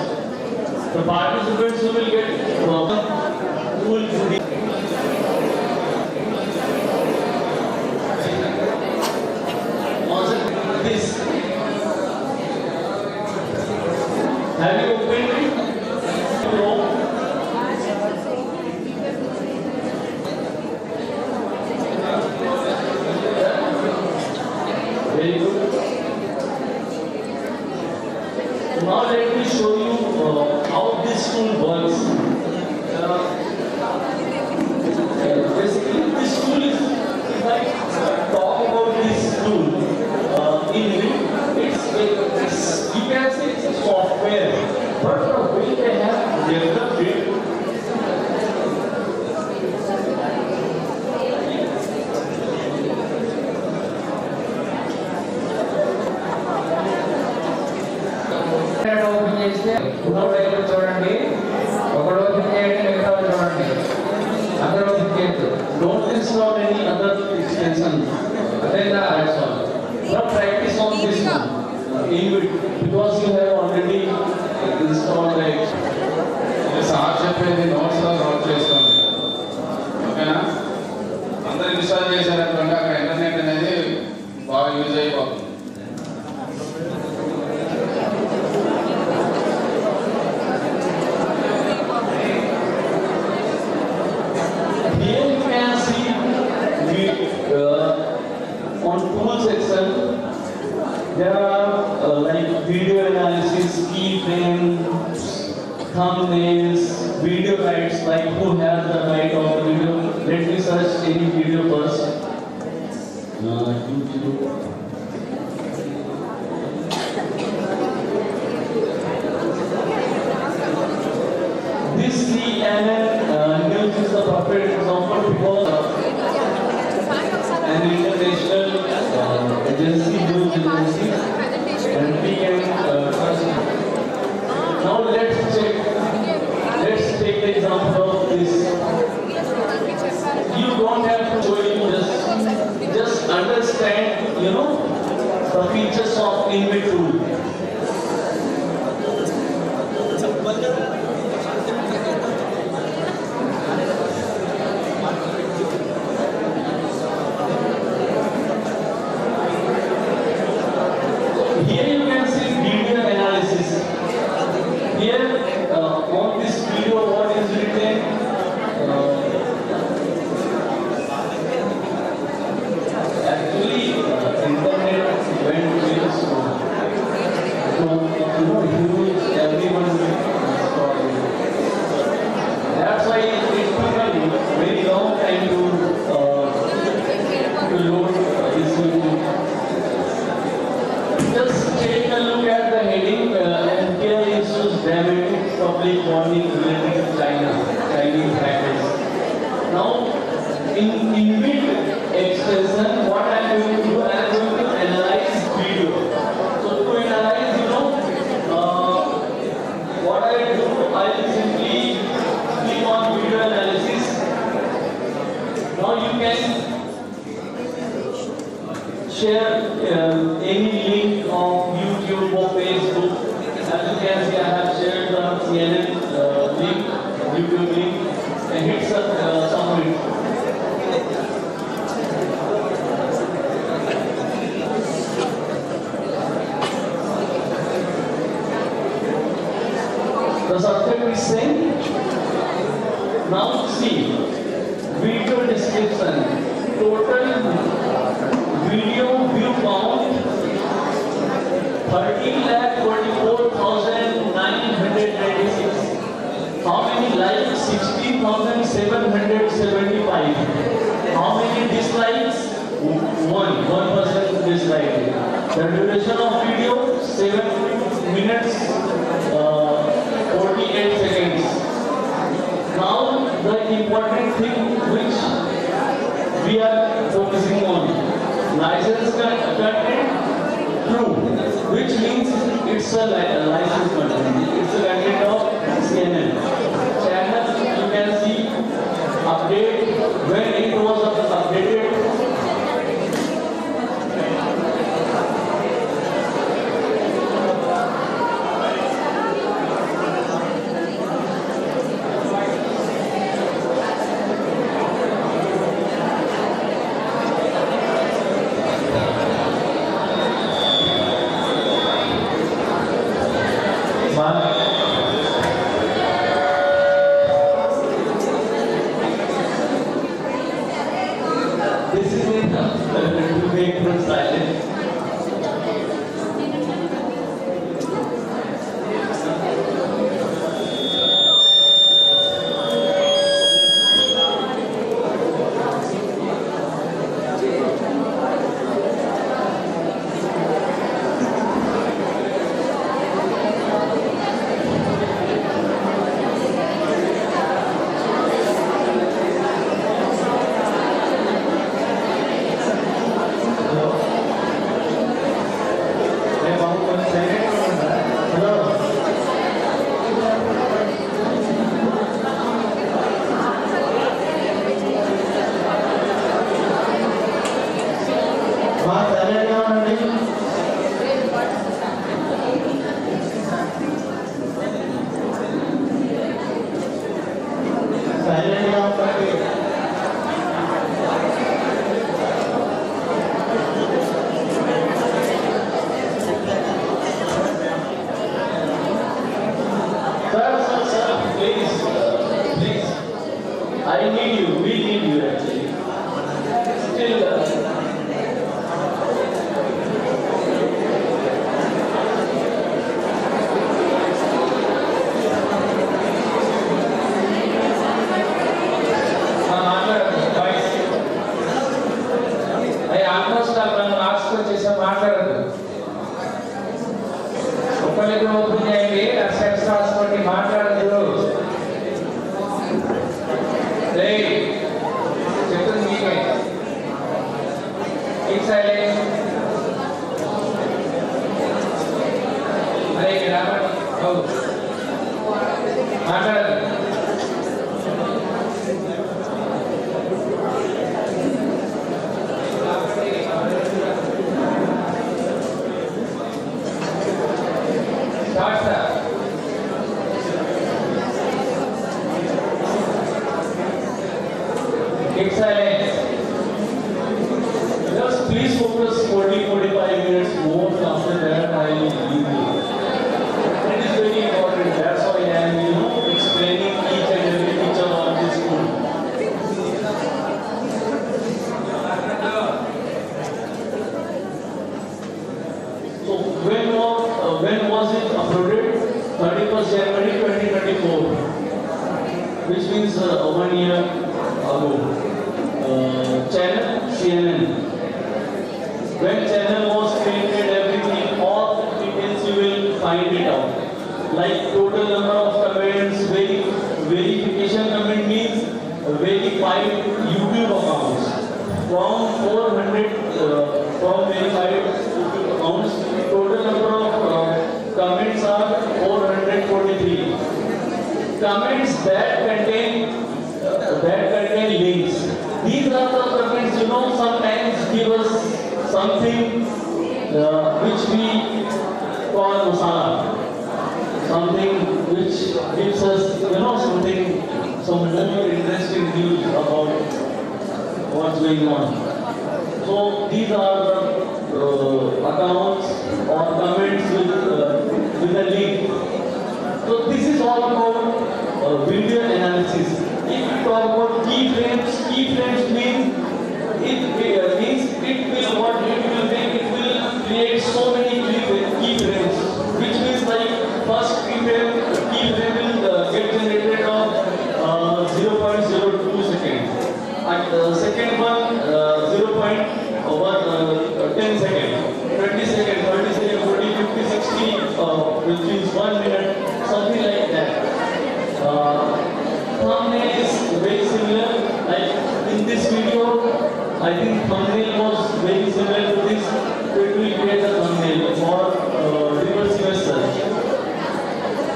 The participants who will get who will this. Have you opened it? No. Very good. Now let me show you how this tool works. Basically, this tool is, if I talk about this tool, it's you can say it's a software, but the way they have developed it. Don't install any other extension. That's all. Now practice on this one. Because you have already installed the sir చెప్పేది నోట్స్లో note చేసుకోండి, ఓకేనా? అందరూ install చేశారనుకోండి, అక్కడ internet అనేది బాగా use అయిపోతుంది. Here you can see on tool section there are like video analysis, keyframes, thumbnails, video guides like features of inbit tool. Here you can see video analysis. Here on this video, what is written? Actually, internet went very slow. So, huge, everyone will install it. That's why it took a very long time to load this video. Just take a look at the heading and here it shows dramatic public warning related to Chinese hackers. Now, in bit expression, what I am going to do, I am going to analyze video. So to analyze, what I do, I will simply click on video analysis. Now you can share any link of YouTube or Facebook. As you can see, I have shared the CNN link, YouTube link, and hit submit. The subject is same. Now see, video description, total video view count 13,44,996. How many likes? 16,775. How many dislikes? 1% dislike. The duration of video 7 minutes 48 seconds. Now the important thing which we are focusing on, license content true, which means it's a licensed content. It's a content of CNN. Channel, you can see update when it was updated. This is enough to make them silent. I need you, we need you actually. Still, I almost asked for just a matter. Open open assets transport matter. Keep silent. It's silence. Just please focus 40-45 minutes more. After that, I will leave you. It is very important. That's why I am, explaining each and every feature of this tool. So when was it uploaded? 31st January 2024, which means 1 year ago. Channel CNN. When channel was created, everything, all the details you will find it out. Like total number of comments, verification comment means verified YouTube accounts. From 400 from verified YouTube accounts, total number of comments are 443. Comments that contain links. These are the comments, sometimes give us something which we call masala. Something which gives us, some more interesting news about what's going on. So these are the accounts or comments with a link. So this is all about video analysis. If we talk about keyframes means it will create so many keyframes, which means like first keyframe will get generated of 0.02 seconds, and the second one 10 seconds, 20 seconds, 30 seconds, 40, 50, 60, which means 1 minute, something like that. Thumbnail is very similar. Like in this video, I think thumbnail was very similar to this. So it will create a thumbnail for reverse image search.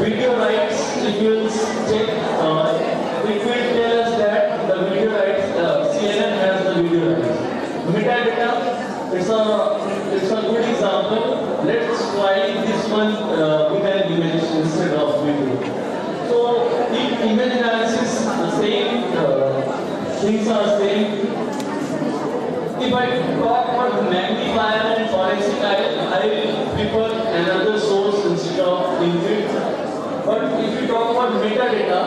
Video rights, it will check. It will tell us that the video rights, CNN has the video rights. Metadata, it's a good example. Let's try this one with an image instead of video. So if image analysis, the same things are same. If I talk about magnifier and forensic, I will prefer another source instead of input. But if you talk about metadata,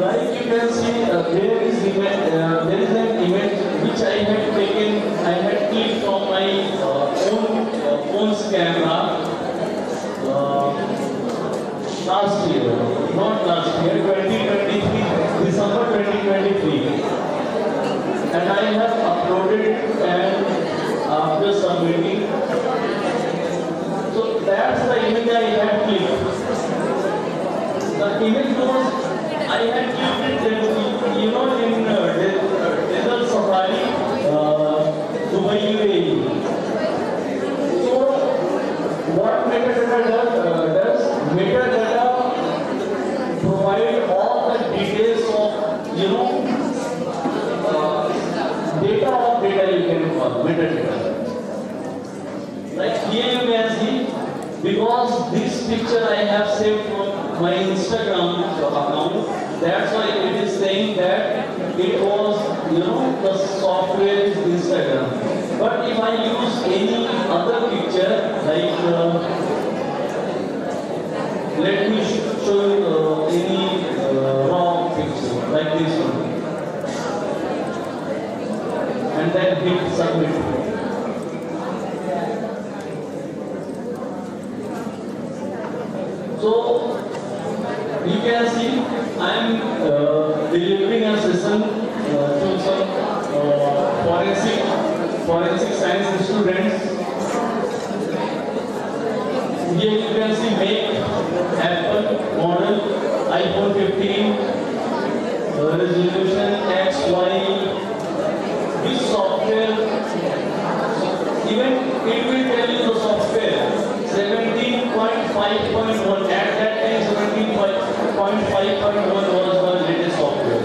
like you can see, there is an image which I had clicked from my phone's camera last year, not last year, 2023, December 2023, and I have uploaded it and after submitting. So that's the image I had clicked. The image was I had clicked it, in Desert Safari, Dubai, UAE. So, what metadata does? Metadata provide all the details of, data of data you can call metadata. Like here you can see, because this picture I have saved from my Instagram account, that's why it is saying that it was, the software is Instagram. But if I use any other picture, like, let me show you any raw picture, like this one. And then hit submit. So, you can see I am delivering a session to some forensic science students. Here you can see make Apple model iPhone 15 resolution XY. This software, even it will tell you the software 17.5.1. At that time 17.5.1 was the latest software.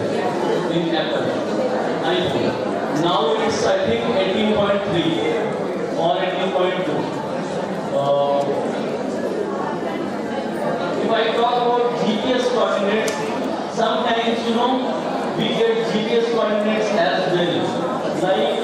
it's I think 18.3 or 18.2. If I talk about GPS coordinates, sometimes we get GPS coordinates as well. Like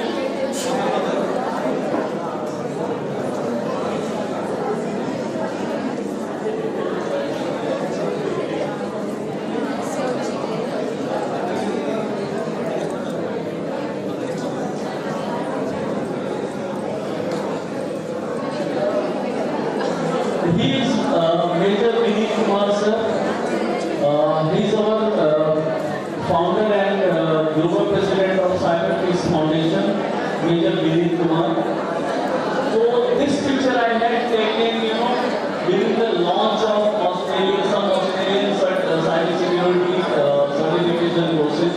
he is Major K.B.N. sir. He is our founder and global president of Cyber Peace Foundation, Major K.B.N. So this picture I had taken, during the launch of some Australian cyber security certification courses.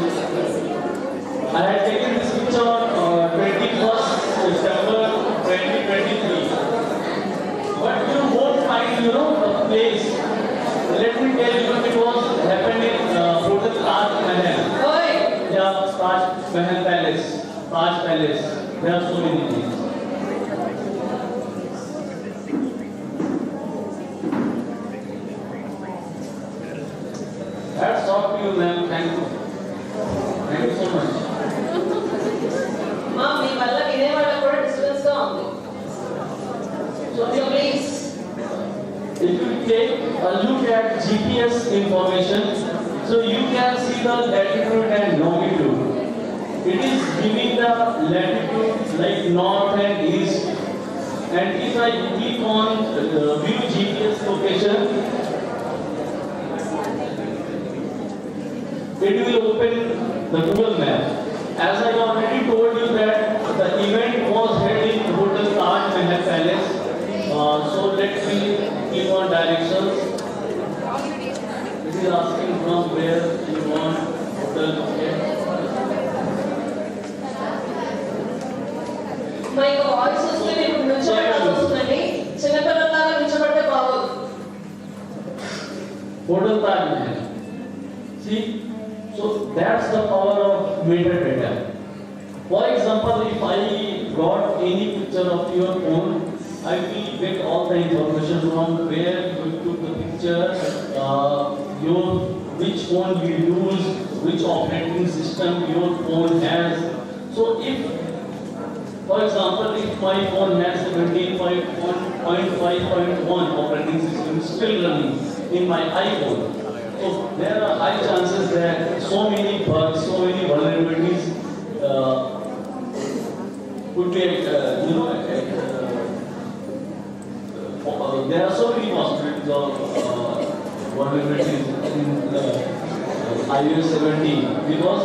I had taken this picture on 21st September 2023. But you won't find, a place. Let me tell you, it was happened in Hotel Taj Mahal. Yeah, Taj Mahal Palace. Taj Palace. There are so many things. Hats off to you, ma'am. Thank you. Thank you so much. Mom, మీ వల్ల ఇదే వాళ్ళ కూడా disturbance గా ఉంది. So please. If you take a look at GPS information, so you can see the latitude and longitude. It is giving the latitude like north and east. And if I click on view GPS location, it will open the Google map. As I already told you that the event was held in Hotel Taj Mahal Palace. So let me click on directions. It is asking from where you want hotel. Okay. My voice వస్తే మీకు నిల్చోబెట్టాల్సి వస్తుందండి. చిన్నపిల్లలాగా నిల్చోబెడితే బాగోదు. Hotel Taj Mahal. See, so that's the power of metadata. For example, if I got any picture of your phone, I will get all the information from where you took the picture, which phone you use, which operating system your phone has. So if, for example, if my phone has 17.5.1 operating system still running in my iPhone, so there are high chances that so many bugs, so many vulnerabilities could be, there are so many possibilities of vulnerabilities in iOS 17 because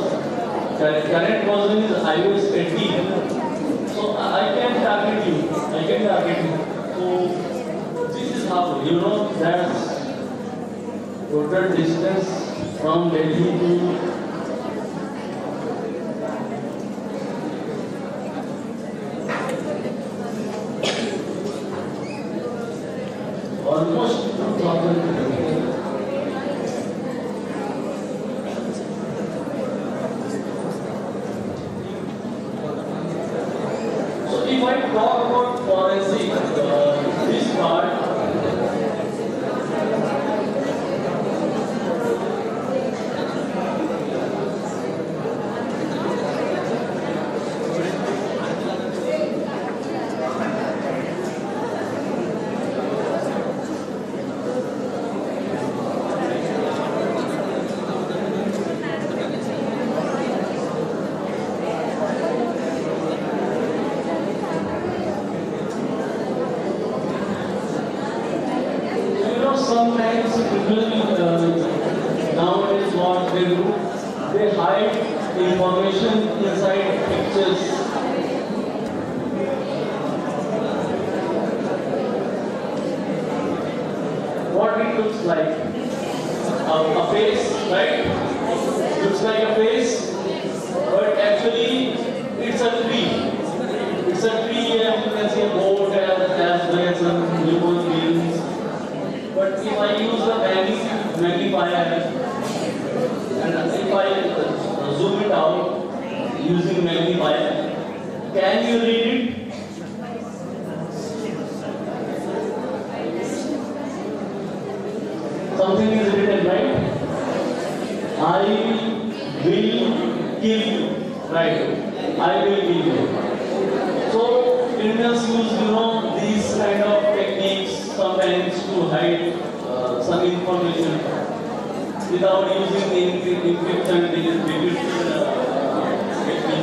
current version is iOS 18. So I can target you. So this is how that's total distance from Delhi to almost 2,000 kilometers. So if I talk about forensic, this part, sometimes people nowadays what they do, they hide information inside pictures. What it looks like, a face, right? Looks like a face, but actually it's a tree. It's a tree and you can see a boat as well as some human beings. But if I use the magnifier and if I zoom it out using magnifier, Can you read it? Something is written, right? I will kill you. Right. I will kill you. So criminals use, these kind of techniques sometimes to hide some information without using the encryption technique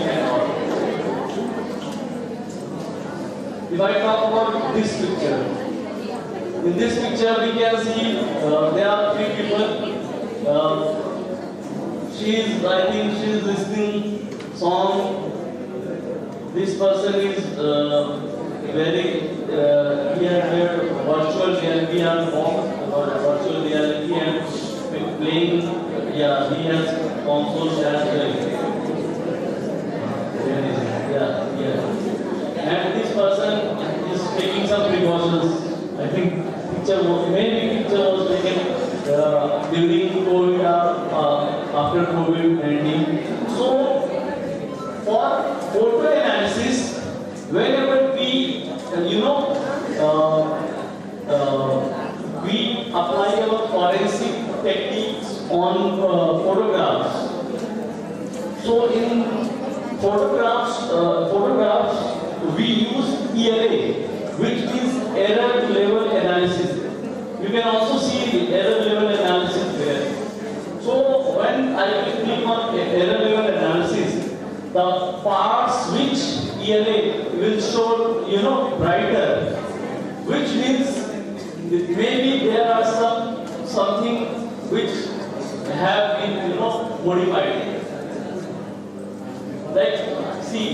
and all. If I talk about this picture, in this picture we can see there are three people. I think she is listening song. This person is he had virtual reality and virtual reality and playing. Yeah, he has consoles as well. And this person is taking some precautions. I think maybe picture was taken during COVID or after COVID-19. So for photo analysis, whenever we we apply our forensic techniques on photographs. So in photographs we use ELA, which means error level analysis. You can also see error level analysis there. So when I will click on error level analysis, the parts which ELA will show, brighter, which means maybe there are something which have been, modified. Like, see,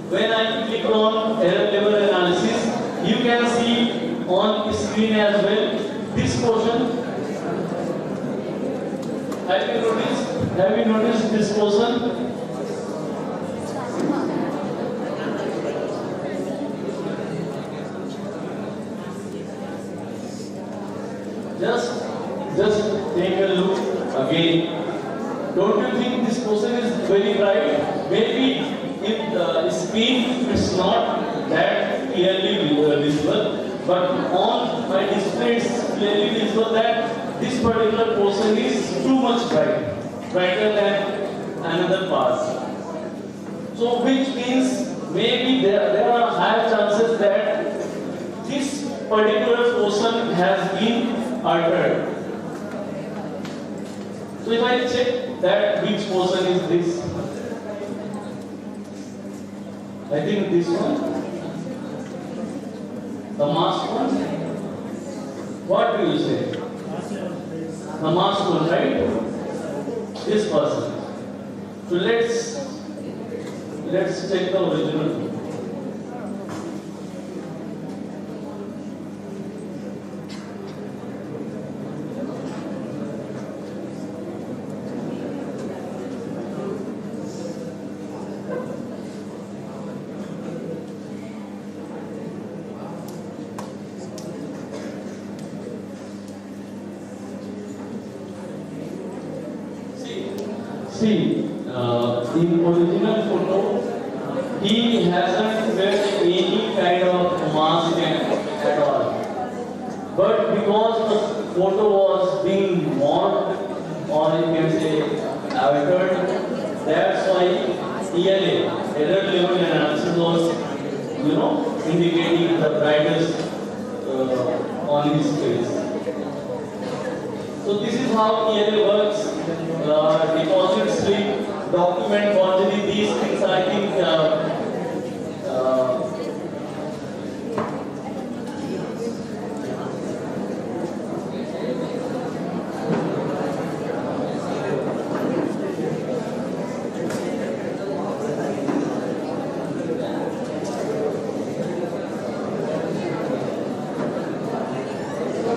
when I click on error level analysis, you can see on screen as well this portion. Have you noticed this portion? Just take a look again. Don't you think this portion is very bright? Maybe if the screen is not that clearly visible, but on my display it's clearly visible that this particular portion is too much brighter than another part. So which means maybe there are higher chances that this particular portion has been altered. So if I check that which portion is this, I think this one, the mask one. What do you say? The mask one, right? This person. So let's check the original. See, in original photo, he hasn't wear any kind of mask at all. But because the photo was being morphed, or you can say altered, that's why ELA, error level analysis, was, indicating the brightest on his face. So this is how ELA works. Deposit slip, document forgery, these things I think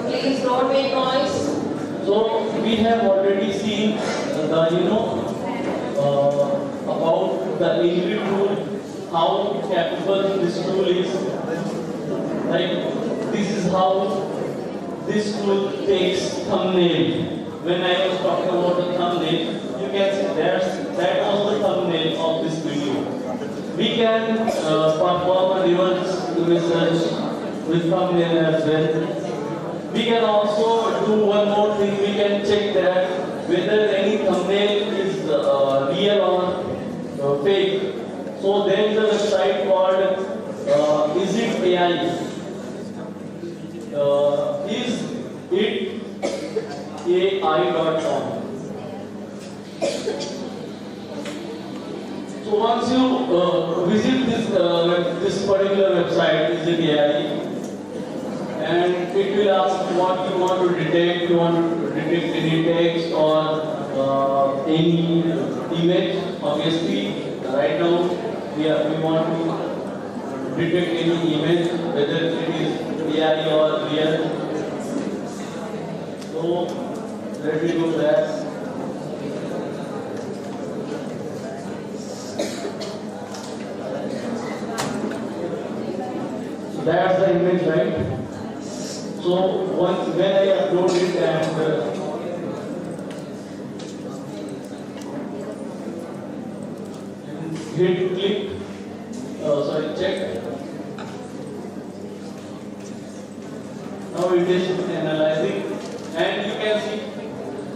please don't make noise. So we have already seen about the Angry tool, how capable this tool is. Like this is how this tool takes thumbnail. When I was talking about the thumbnail, you can see that was the thumbnail of this video. We can image search with thumbnail as well. We can also do one more thing. We can check that whether any thumbnail is real or fake. So there is a website called Is It AI? Is it AI.com. So once you visit this particular website, Is It AI, and it will ask what you want to detect. You want to detect any text or any image. Obviously, right now we want to detect any image, whether it is AI or real. So let me do that. So that's the image, right? So once when I upload it and hit click, check. Now it is analyzing, and you can see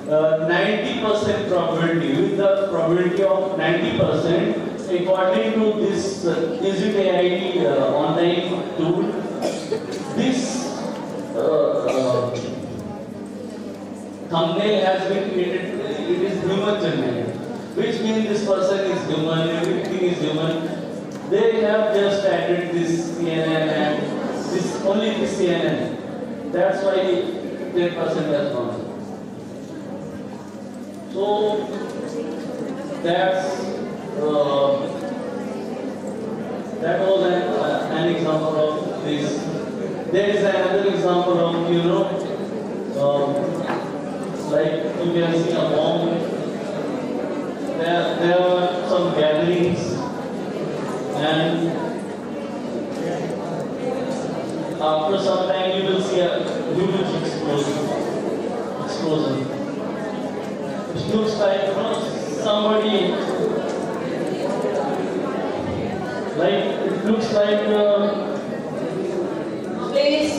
90% probability. With the probability of 90%, according to this Is It AI online tool, this thumbnail has been created. It is human generated, which means this person is human, everything is human. They have just added this CNN and this only this CNN. That's why 10% has gone. So that was an example of this. There is another example of, like you can see a bomb. There are some gatherings, and after some time you will see a huge explosion. It looks like somebody, like it looks like. Please.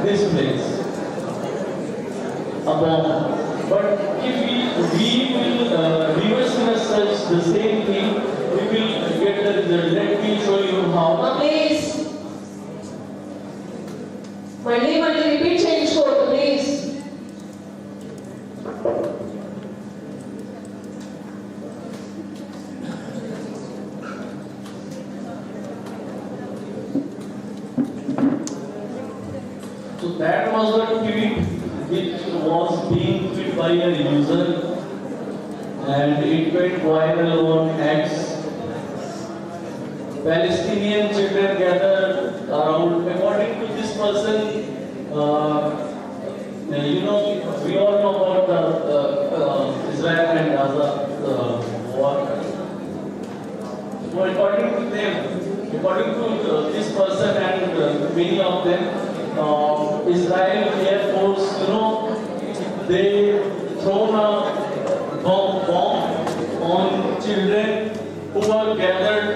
This place, a bomb. But if we will reverse image search the same thing, we will get the result. Let me show you how. Please. మళ్ళీ repeat చేయించుకోవద్దు please. So that was a tweet which was being tweeted by a user, and it went viral on X. Palestinian children gathered around, according to this person, we all know about the Israel and Gaza war. So according to them, according to this person and many of them, Israel Air Force, they thrown a bomb on children who were gathered,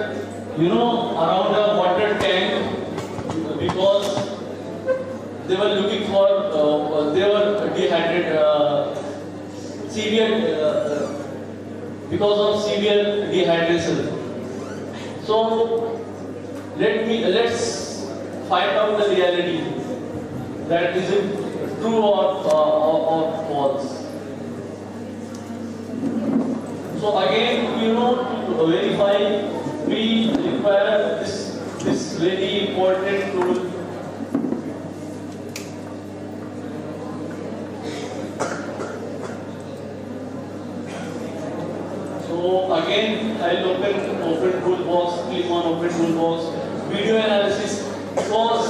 around a water tank, because they were looking for, they were dehydrated, because of severe dehydration. So let's find out the reality. That is it true or false? So again, to verify, we require this really important tool. So again, I'll open toolbox, click on open toolbox, video analysis, because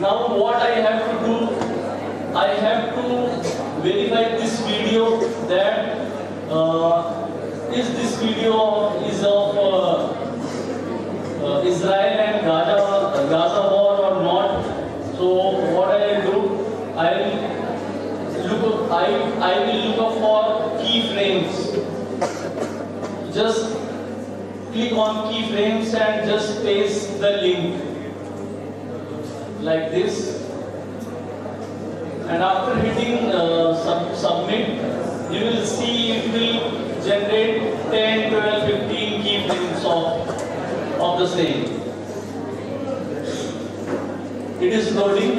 now what I have to do, I have to verify this video that is this video is of Israel and Gaza war or not. So what I will do, I will look up for keyframes. Just click on keyframes and just paste the link like this. And after hitting submit, you will see it will generate 10, 12, 15 keyframes of the same. It is loading.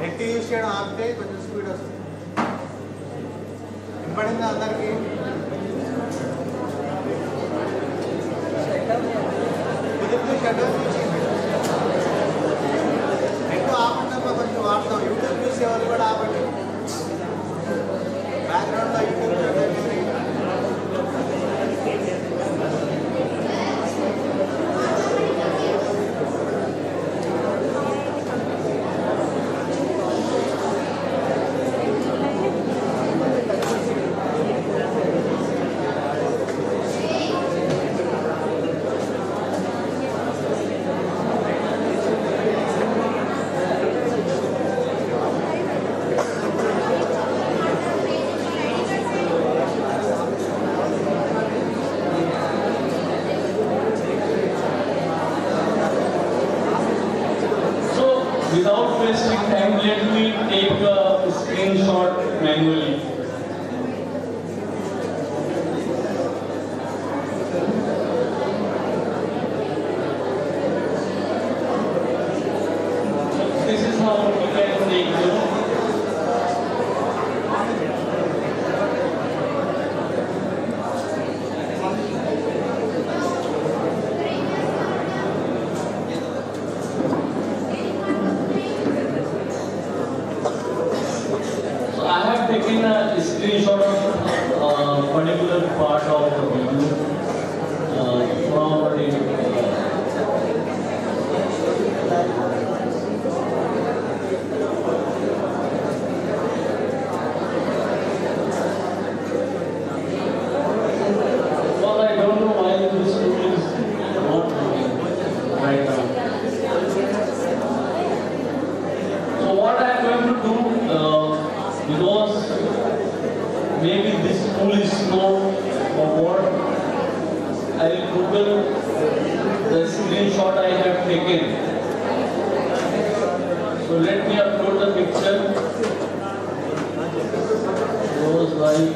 Net use చేయడం ఆపితే కొంచెం speed వస్తుంది. వినపడిందా అందరికి? కుదిరితే shutdown చేసింది. Net ఆపకుండా కొంచెం వాడతాం. యూట్యూబ్ చూసేవాళ్ళు కూడా ఆపండి. బ్యాక్గ్రౌండ్లో యూట్యూబ్ చూడండి. Without wasting time, let me take a screenshot manually. This is how you can take it. Taken a screenshot of particular part of the video from the well, I don't know why this tool is not working right now. So what I am going to do, because maybe this tool is slow or what, I will Google the screenshot I have taken. So let me upload the picture. Goes like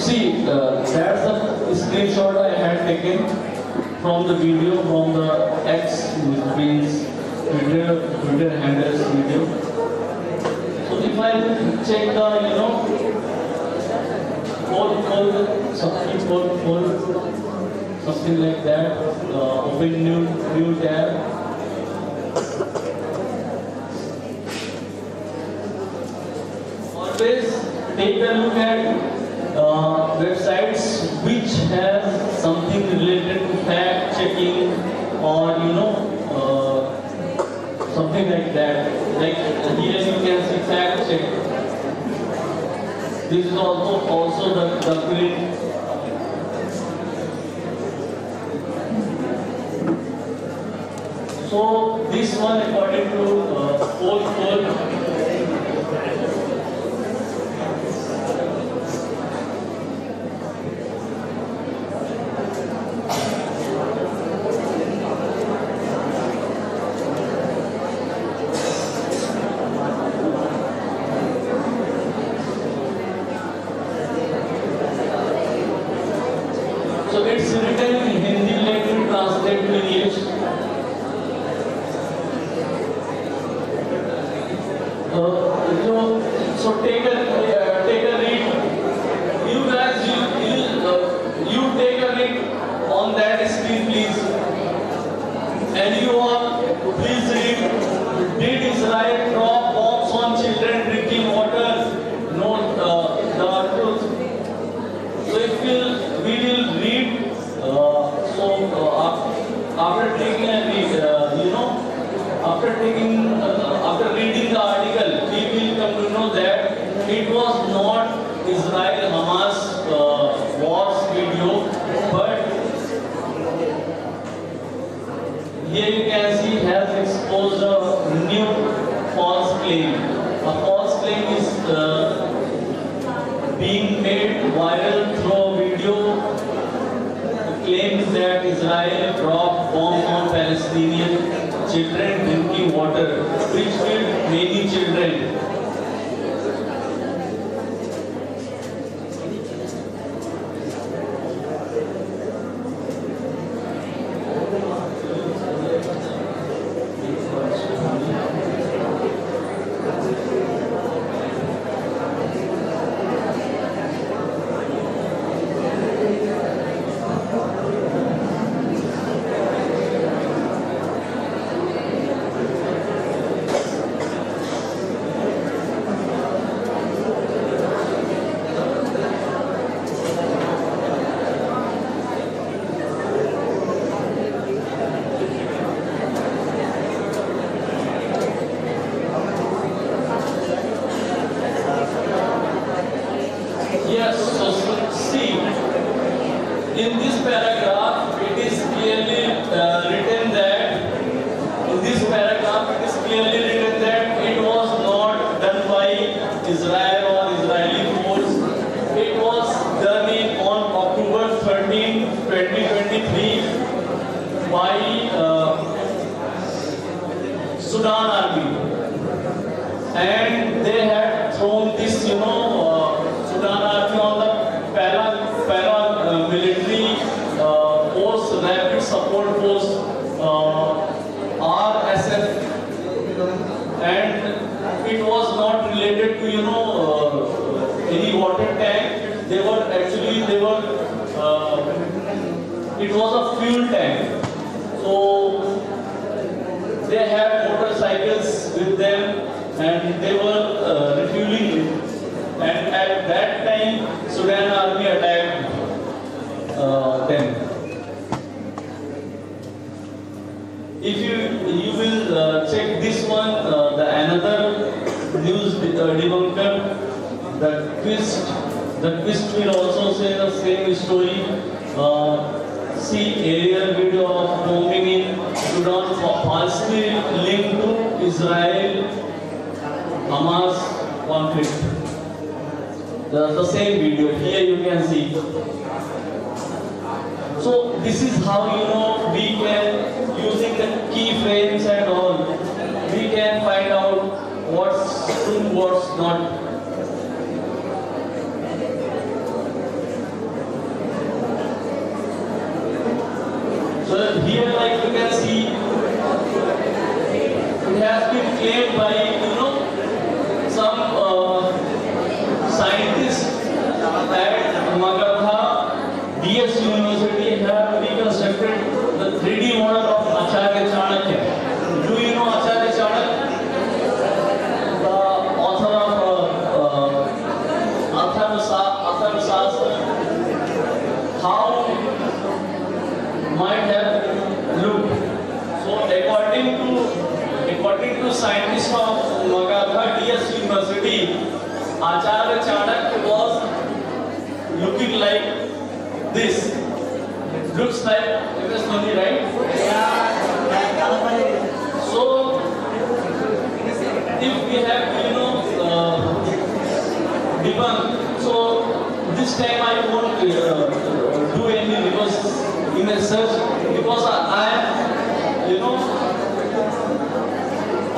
see, that's the screenshot I had taken from the video, from the X, which means Twitter handles video. So if I check the, something like that, open new tab. Always take a look at websites which have something related to fact checking or something like that. Like here you can see fact check. This is also the print. So this one according to fourth code. So it's written in Hindi, let me translate to English. So take a read. You guys, you take a read on that screen, please. And you all, please read. Did Israel drop bombs on children drinking water? No, the truth. So if we will read, after taking a read, after reading the article, we will come to know that it was not Israel-Hamas wars video, but here you can see has exposed a new false claim. A false claim is being made viral through a video. Claims that Israel dropped bombs on Palestinian children drinking water, which killed many children. Yes, so see, in this paragraph, it is clearly written that, it was not done by Israel or Israeli force. It was done on October 13, 2023 by Sudan army. And they had thrown this, Sudan army on the military force, rapid support force, RSF, and it was not related to any water tank. It was a fuel tank. So they had motorcycles with them and they were refueling it. And at that time, Sudan army attacked them. If you will check this one, the another news debunker, the twist will also say the same story. See aerial video of bombing in Sudan falsely linked to Israel-Hamas conflict. The same video here you can see. So this is how we can, using the keyframes and all, we can find out what's true, what's not. So here, like you can see, it has been claimed by some scientists at Magadha DS University have reconstructed the 3D model of Acharya Chanakya. Do you know scientist of Magadha DS University, Acharya Chanakya was looking like this. Looks like MS Dhoni, right? So, if we have, debunk, so this time I won't do any reverse image search because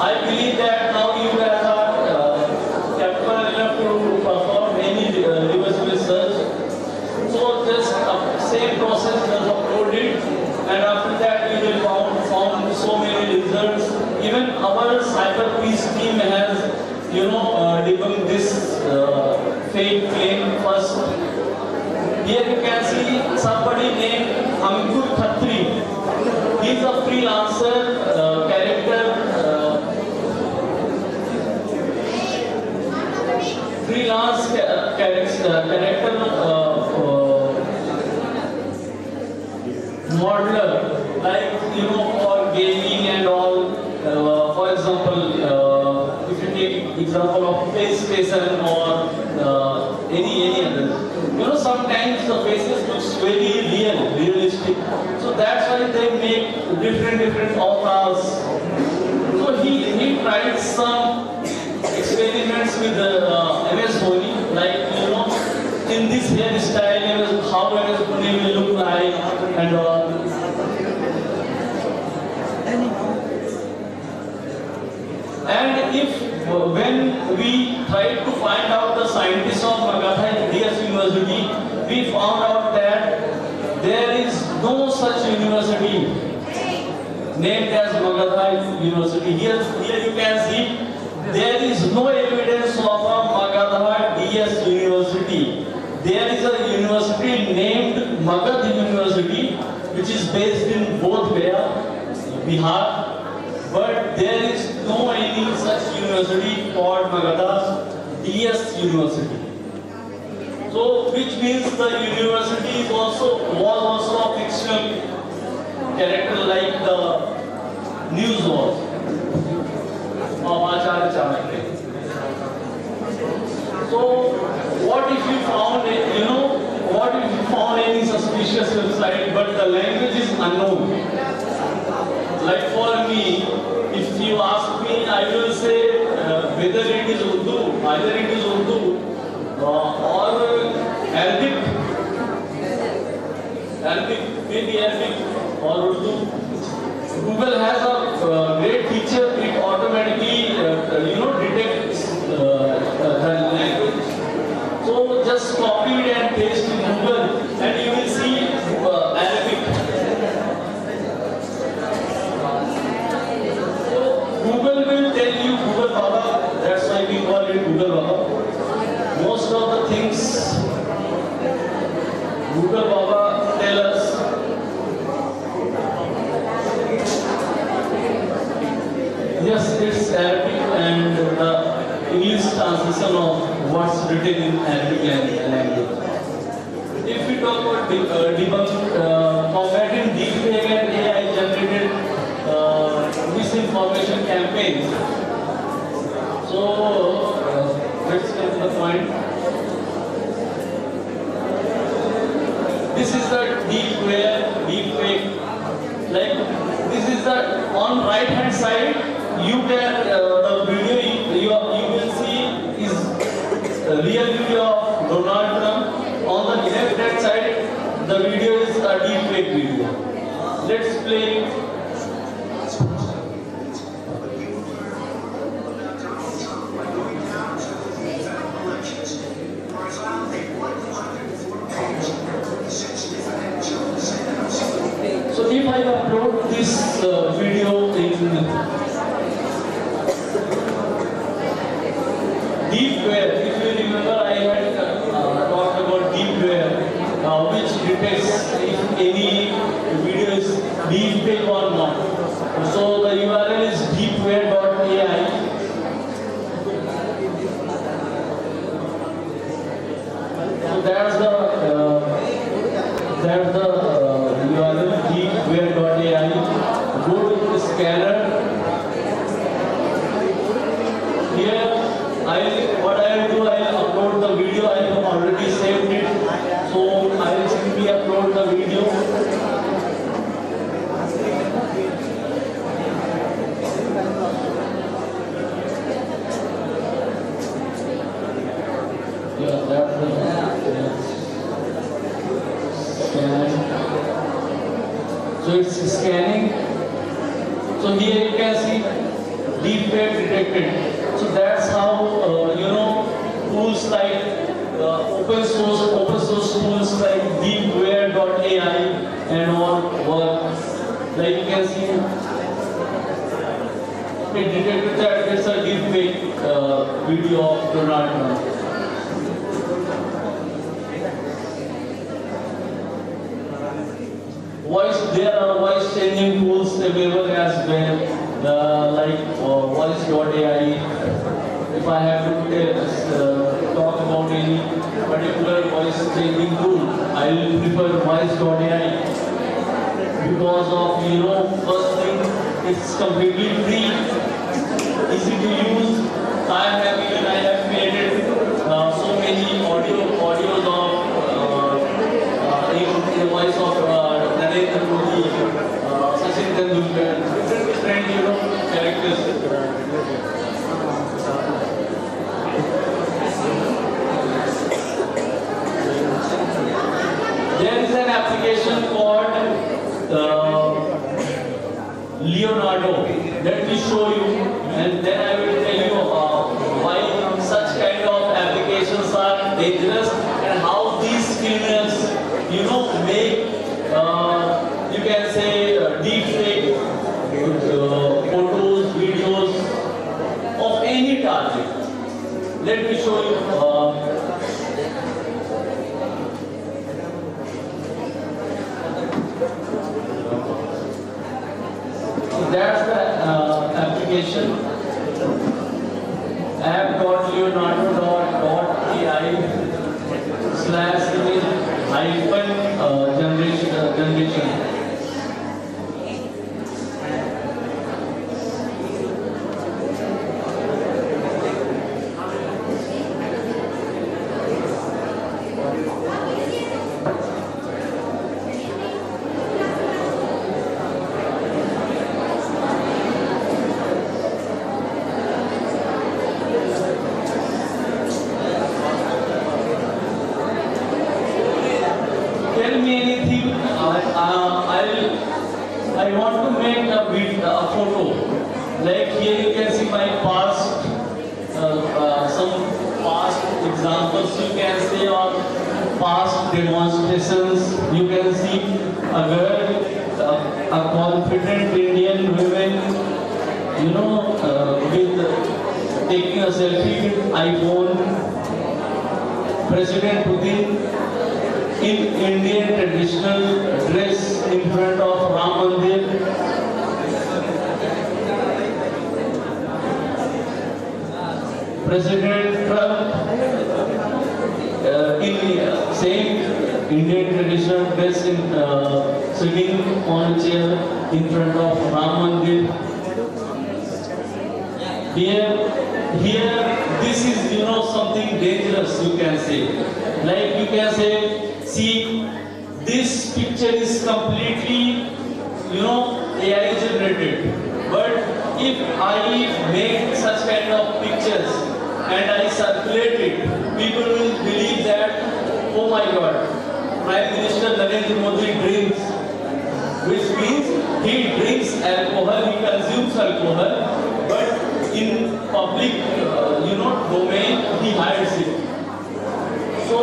I believe that now you guys are capable enough to perform any reverse image search. So just same process was uploaded, and after that we will found so many results. Even our cyber peace team has debunked this fake claim first. Here you can see somebody named Ankur Khatri. He is a freelancer character. Freelance character modeler, like for gaming and all. For example, if you take example of PlayStation or any other, sometimes the faces looks very realistic. So that's why they make different avatars. So he tried some experiments with MS Dhoni, like in this hairstyle, how MS Dhoni will look like and all. And when we tried to find out the scientists of Magadha DS University, we found out that there is no such university named as Magadha University. Here you can see there is no evidence of a Magadha DS University. There is a university named Magadha University, which is based in Bodh Gaya, Bihar. But there is no any such university called Magadha DS University. So, which means the university was also a fictional character like the news was of Acharya Chanakya. So, what if you found any suspicious website but the language is unknown? Like for me, if you ask me, I will say whether it is Urdu, either it is Urdu or Arabic, maybe Arabic or Urdu. Google has a great feature; it automatically detects the language. So just copy it and paste in Google, and you will see Arabic. Google will tell you Google Baba, that's why we call it Google Baba. Most of the things Google Baba tell us. Yes, it's Arabic and the English translation of what's written in Arabic language. If we talk about combating deepfake and AI generated misinformation campaigns. So let's get to the point. This is the deepfake. Like this is the on right hand side. You can the video you will see is a real video of Donald Trump. On the left hand side, the video is a deepfake video. Let's play. So if I upload this video in Deepfake, if you remember, I had talked about Deepfake, which detects if any video is deepfake or not. So the URL is deepfake.ai. So that's the URL deepfake.ai. Go to the scanner. Scan. So it's scanning. So here you can see deepfake detected. So that's how tools like open source tools like Deepfakes.ai and all work. Like you can see, it detected that it's a deepfake video of Donald Trump. There are voice changing tools available as well, like voice.ai. If I have to talk about any particular voice changing tool, I will prefer voice.ai because of first thing, it's completely free, easy to use. I have created so many audios of in the voice of Narendra Modi, Sachin Tendulkar, different characters. There is an application called Leonardo. Let me show you, and then I will tell you why such kind of applications are dangerous and how these criminals, make you can say deepfake photos, videos of any target. Let me show you. That's the application app.leonardo.ai/image-generation. Tell me anything. I want to make a photo. Like here you can see my past, some past examples you can see, or past demonstrations. You can see a girl, a confident Indian woman, with taking a selfie with iPhone. President Putin in Indian traditional dress in front of Ram Mandir. President Trump in same Indian traditional dress in sitting on a chair in front of Ram Mandir. Here, this is something dangerous. You can say, like you can say. See, this picture is completely, AI generated. But if I make such kind of pictures and I circulate it, people will believe that, oh my God, Prime Minister Narendra Modi drinks, which means he drinks alcohol, he consumes alcohol, but in public, domain, he hides it. So,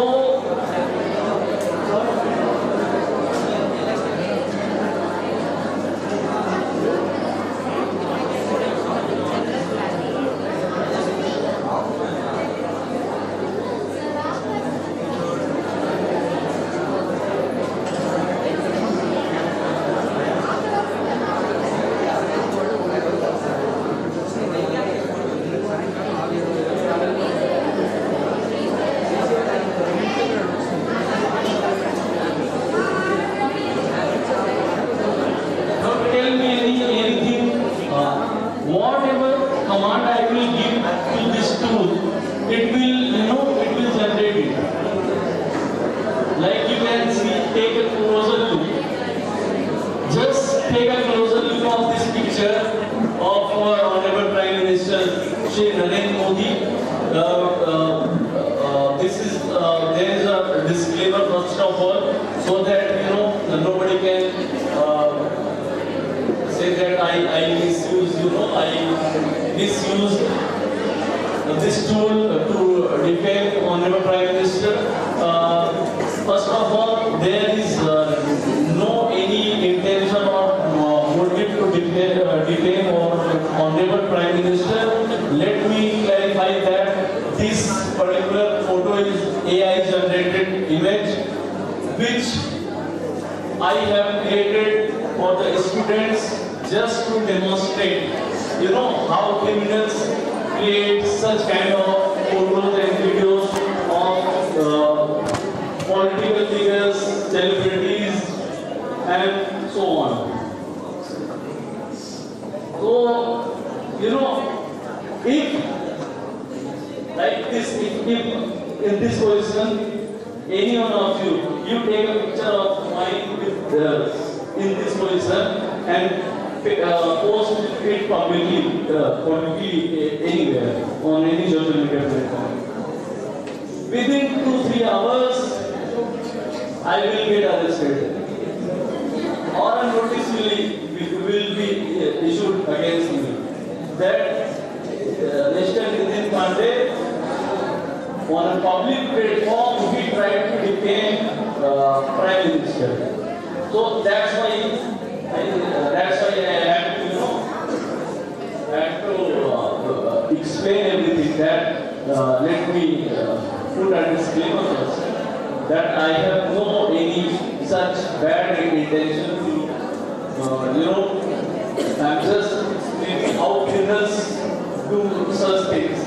whatever command I will give to this tool, it will generate it. Like you can see, take a closer look. Just take a closer look of this picture of our Honorable Prime Minister Shri Narendra Modi. There is a disclaimer first of all, so that nobody can say that I misuse, I misused this tool to defend Honorable Prime Minister. First of all, there is no any intention or motive to defame Honorable Prime Minister. Let me clarify that this particular photo is AI generated image, which I have created for the students just to demonstrate, how criminals create such kind of photos and videos of political figures, celebrities, and so on. So, if like this, if in this position, any one of you take a picture of mine with in this position and post it publicly anywhere on any social media platform. Within 2-3 hours, I will get arrested, or a notice will be issued against me that Mr. Nitin Pandey on a public platform he tried to defame Prime Minister. So that's why I have to explain everything. That let me put a disclaimer first that I have no any such bad intention to I'm just explaining how criminals do such things.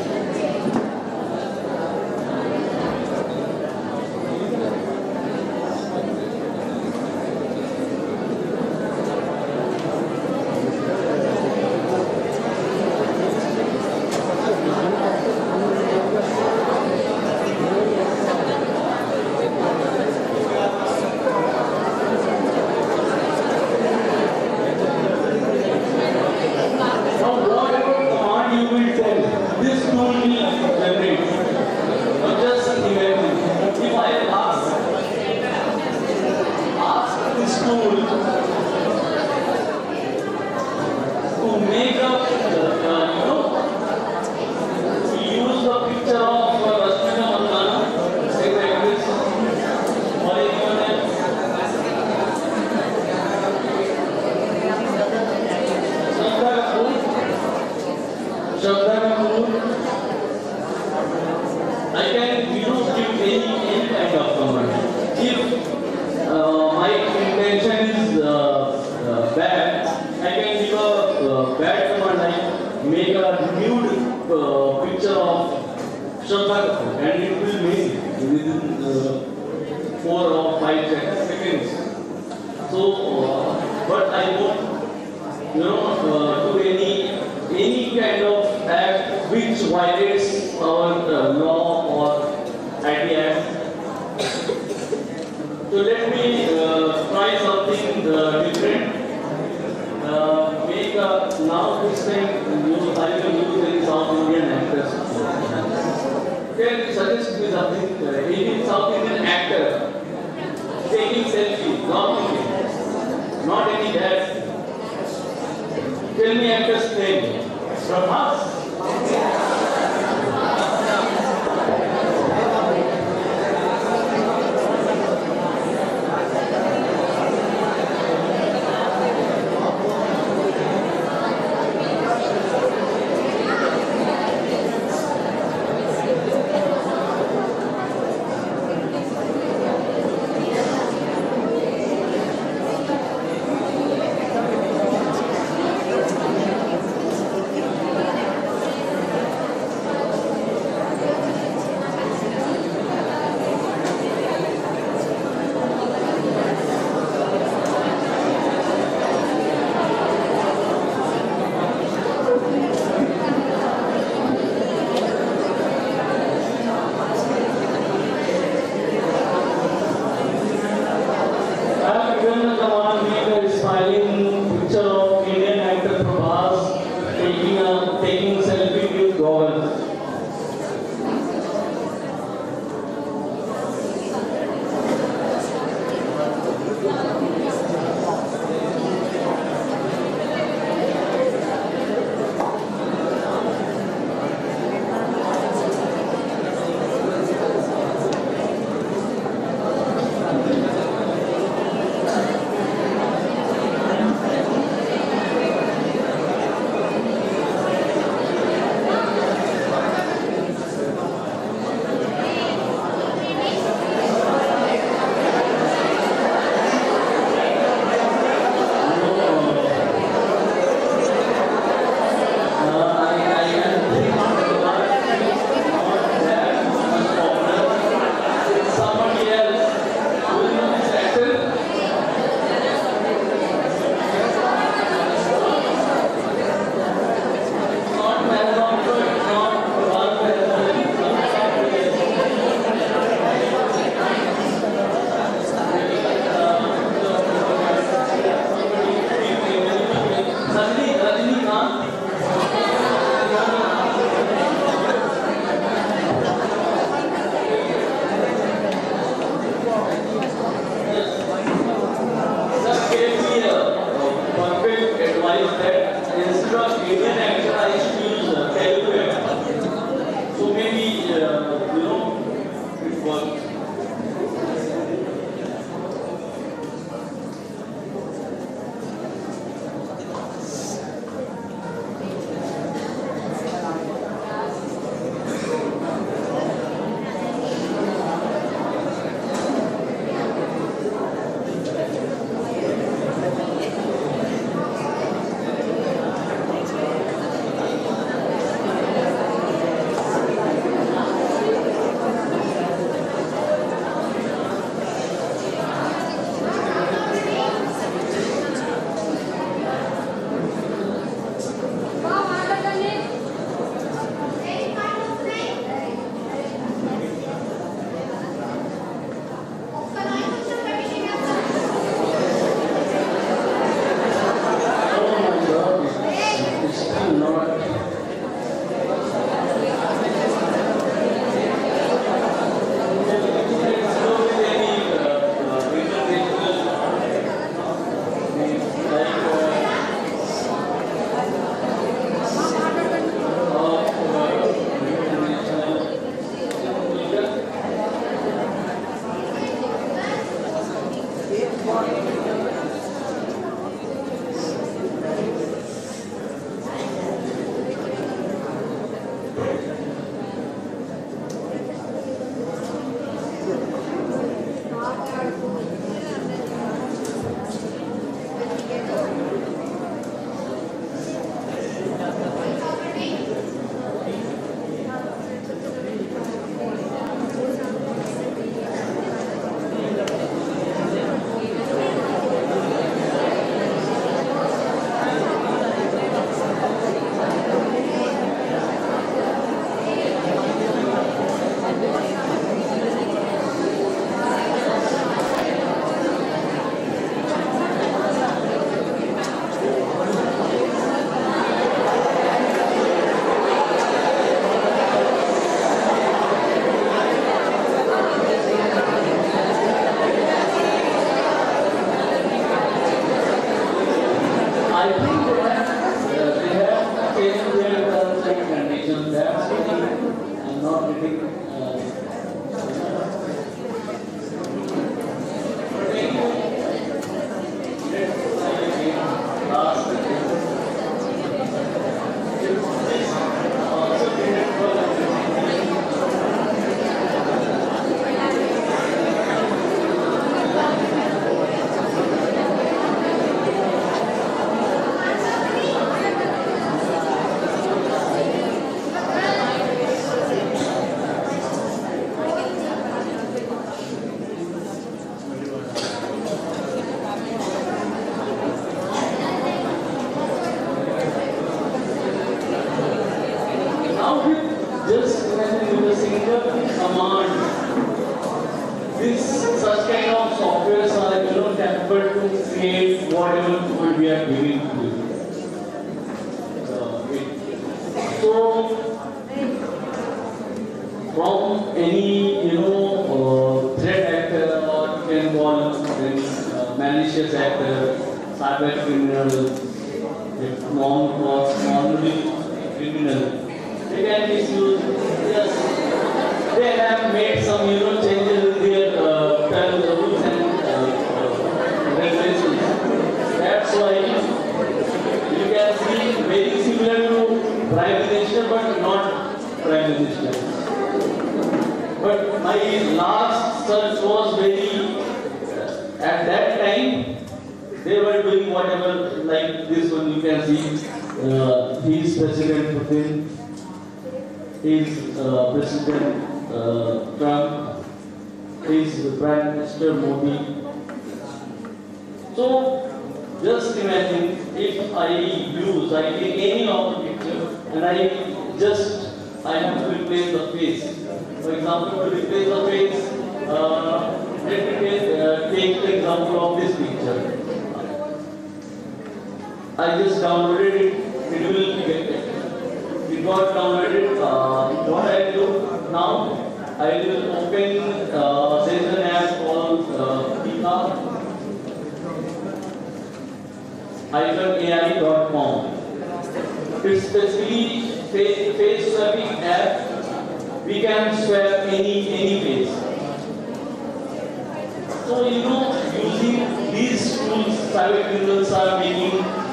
I can give any kind of command. If my intention is bad, I can give a bad command like make a nude picture of Shraddha and it will make within 4 or 5 seconds. So, but I won't do any kind of act which violates our law or ITF. So let me try something different. Make now this time I will use any South Indian actors. Can you suggest me something? Any South Indian actor taking selfie, not any dad. Tell me actor's name. From us.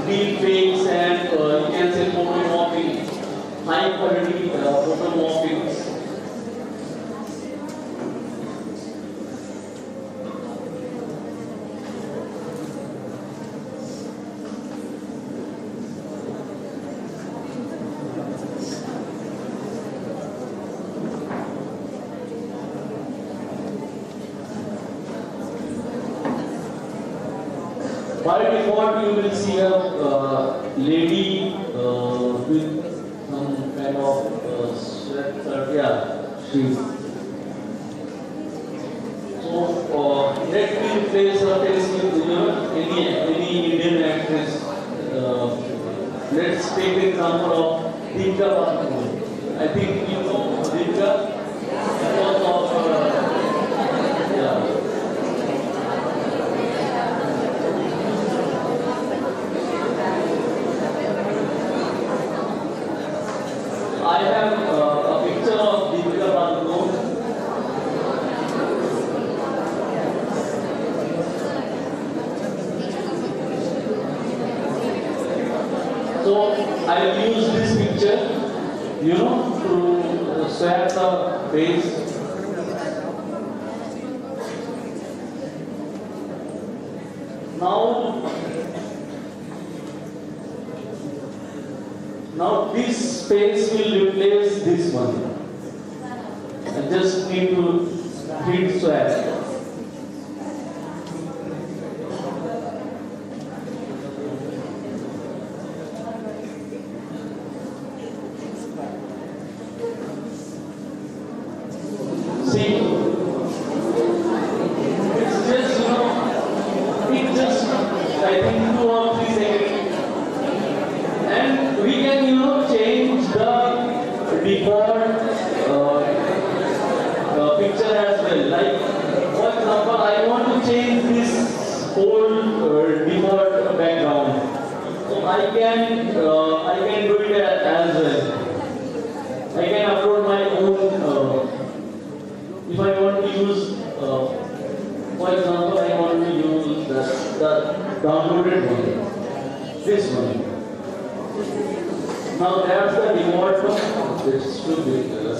Deepfakes and you can say high quality photomorphics. By default, you will see a lady with some kind of sweatshirt. Yeah, she. So let me place her face with any Indian actress. Let's take the example of Deepfakes. I think you know Deepfakes because of yeah. I have a picture of Deepfakes. So I will use this picture, to swap the face. Now this space will replace this one. I just need to hit swap. See, it's just, it just, I think 2 or 3 seconds. And we can, change the default picture as well. Like, for example, I want to change this whole default background. So I can do it as well. I can upload my own. If I want to use, for example, I want to use the downloaded one, this one. Now that's the default one. This should be the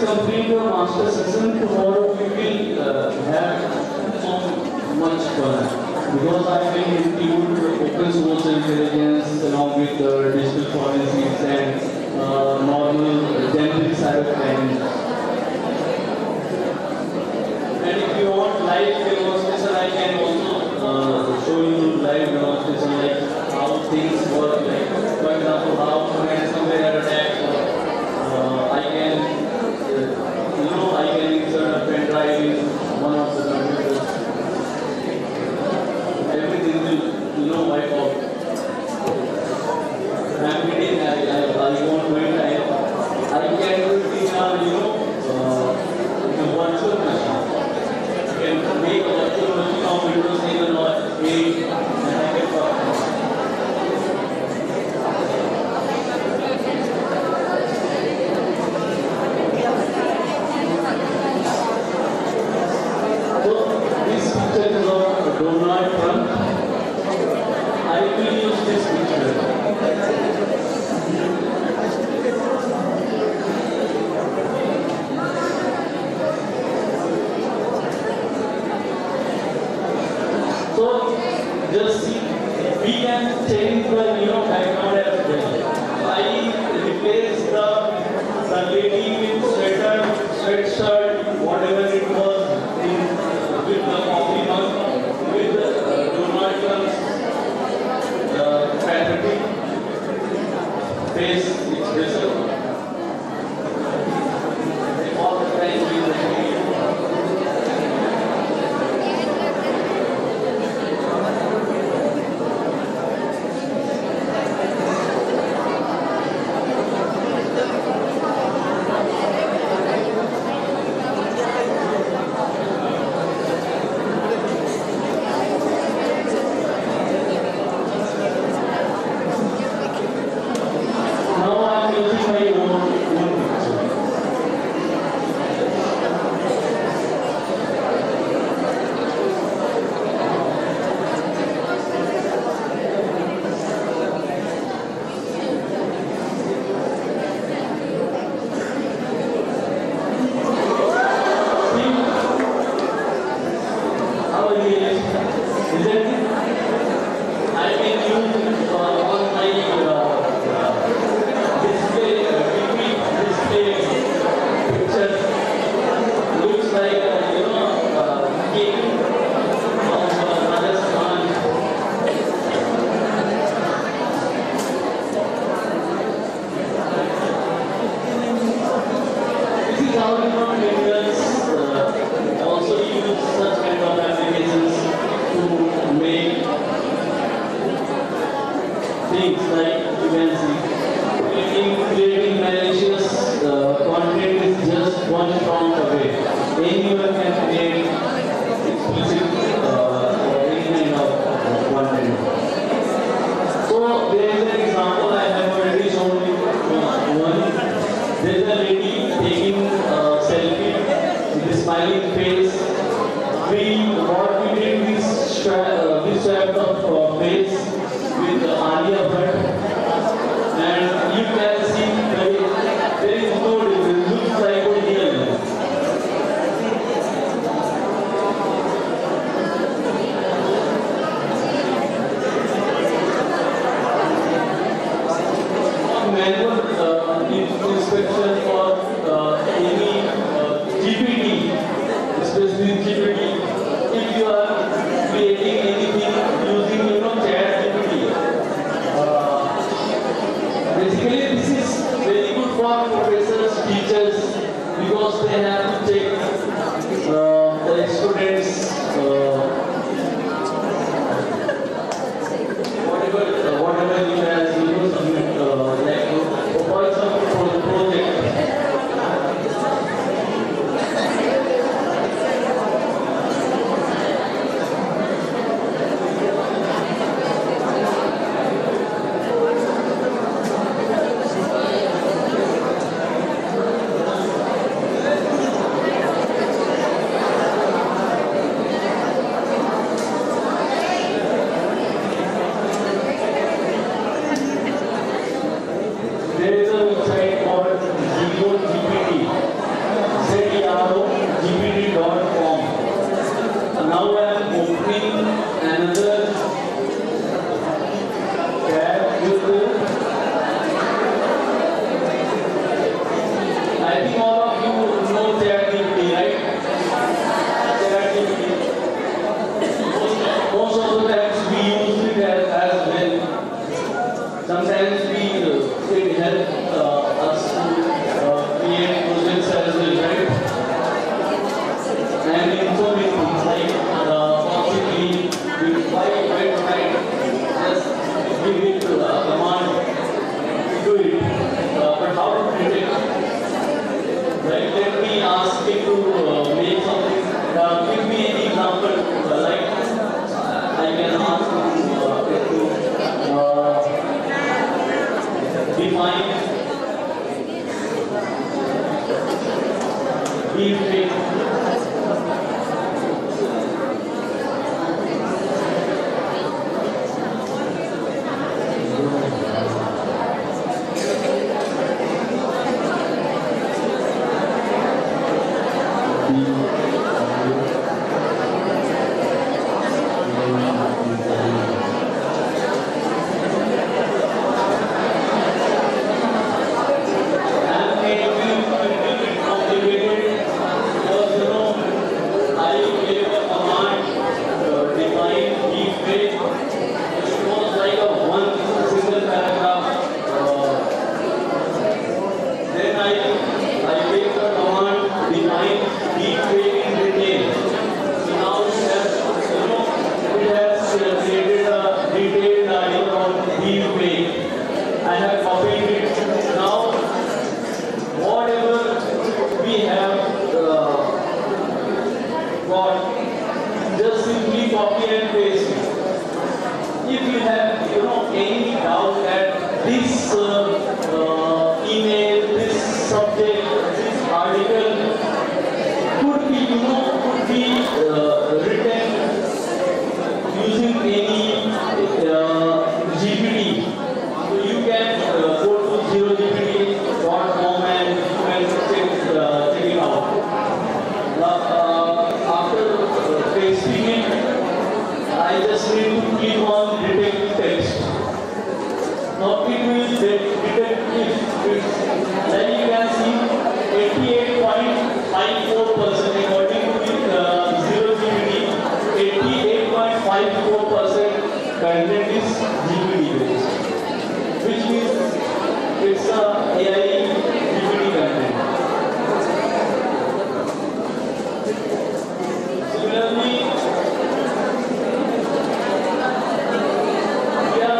complete your master session. Tomorrow we will have so much fun because I will include open source intelligence along with digital forensics and normal general cybercrime. And if you want live demonstration, I can also show you live demonstration like how things work. Like for example, how ransomware attack. I can. I can insert a pen drive in one of the computers. Everything will, wipe out. I'm reading, I won't wait. I can do it in a virtual machine. You can make a virtual machine of Windows 7 or 8 and I can talk. Just see, we can change the background as well. I replace the lady with sweatshirt, whatever it was, with the coffee mug, with the Donald Trump's pathetic face expression. All the time we using things like you can see. Creating malicious content is just one prompt away. Anyone can create explicit any kind of content. So there is an example I have already shown you. One, there is a lady taking a selfie with a smiling face. What we did is swapped of face with Alia Bhatt, and you can see there is no difference. Looks like a real. Manual inspection for any GPT, especially GPT. If you are creating anything using chat GPT, basically this is very good for professors, teachers, because they have to check the students whatever you have submit like for example for the project. There is a website called zerogpt.com. Now I am opening another tab with I think all of you know ChatGPT, right? ChatGPT. Most of the times we use it as well. Sometimes it helps us to create projects as well, right? And in so many things like possibly we might just give it a command to do it. But how to predict? Like let me ask it to make something. Give me an example. Like I can ask it to define deepfake. Just simply copy and paste. If you have, any doubt that this email, this subject, this article could be, written using any GPT, so you can go to zerogpt.com and you can check it out. After pasting it, I just need to click on detect text. Now it will detect if then you can see 88.54% according to zerogpt, 88.54% content is GPT based, which means it's a AI GPT content. Similarly, we have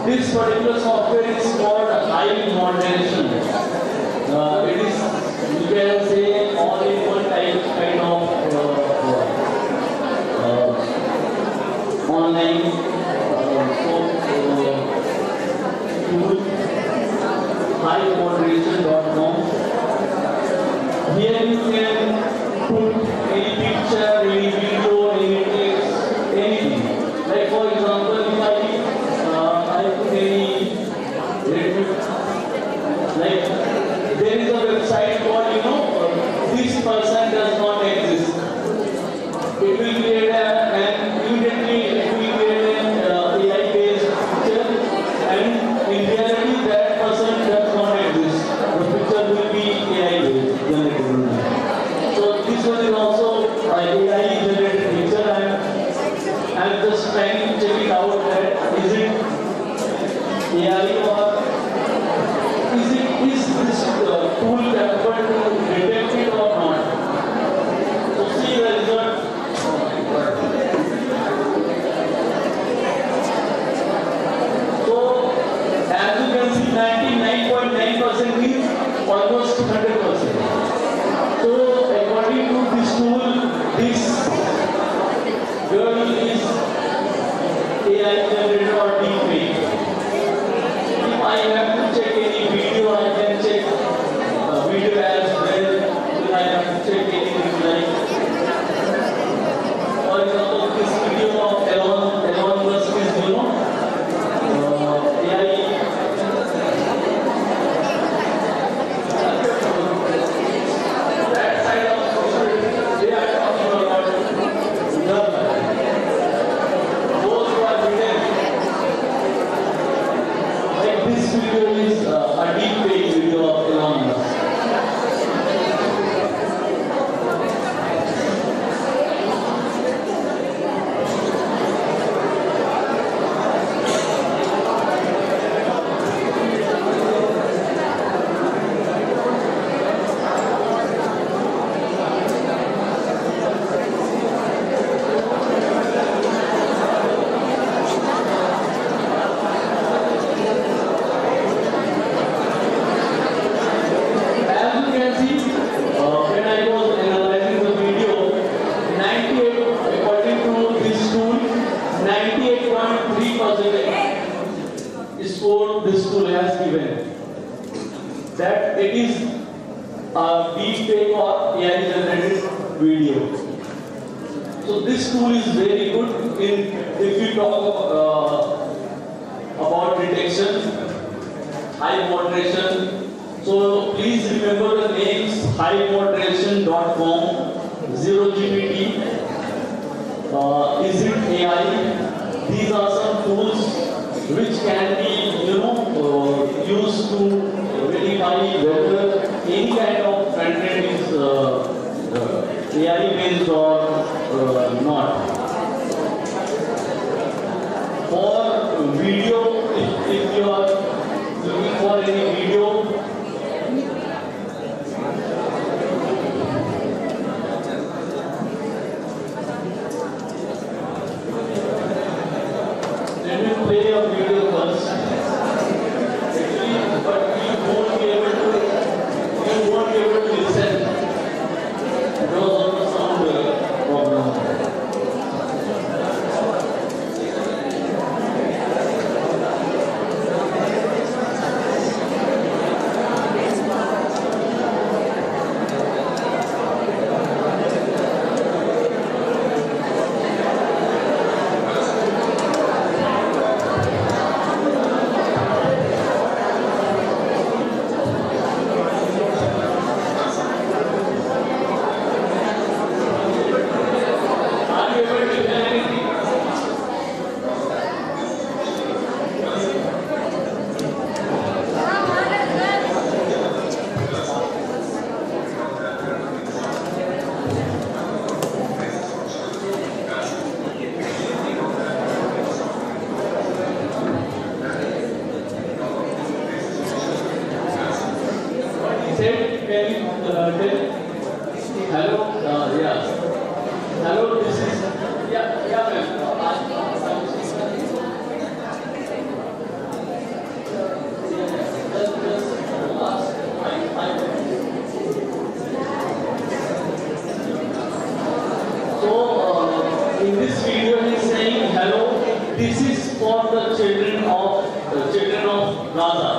This particular software is called high moderation. It is, you can say, all in one type kind of online tool, highmoderation.com. Here you can put any picture, any video, any text, anything. Like for example, if I put any, like there is a website called, this person does not exist. It will create and immediately it will create an AI based picture, and in reality that person does not exist. The picture will be AI based generated. So this one is also AI generated picture. I'm just trying to check it out that is it AI or is this tool capable to detect it or not? So see the result. So as you can see, 99.9% is almost 100%. So according to this tool, this girl is AI generated or deepfake. If I have to check any video, I can check video as well. If I have to check anything like, for example, this video of Elon Musk is, AI. That side of they are talking about those who are written. Like this video is a deepfake video of Elon Musk. As you can see, when I was analyzing the video, 98, according to this tool, 98.3% score this tool has given. That it is a deepfake or AI generated video. So this tool is very good if you talk about detection, high moderation. So please remember the names: highmoderation.com, 0GPT, is it AI? These are some tools which can be, used to verify whether any kind of content is AI based or not. For video, if you are looking for any video, let me play a video first. Actually, but you won't be able to listen because of the sound problem. this is for the children of Gaza.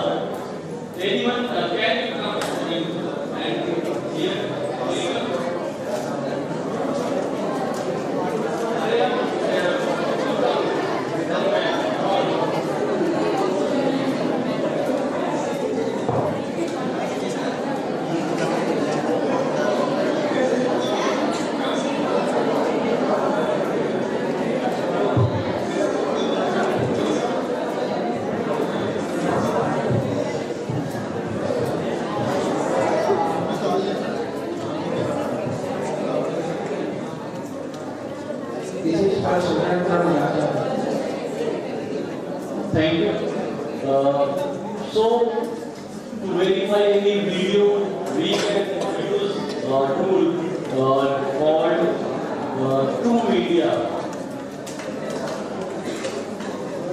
Anyone can you come and here? Thank you. So, to verify any video, we can use a tool called TrueMedia.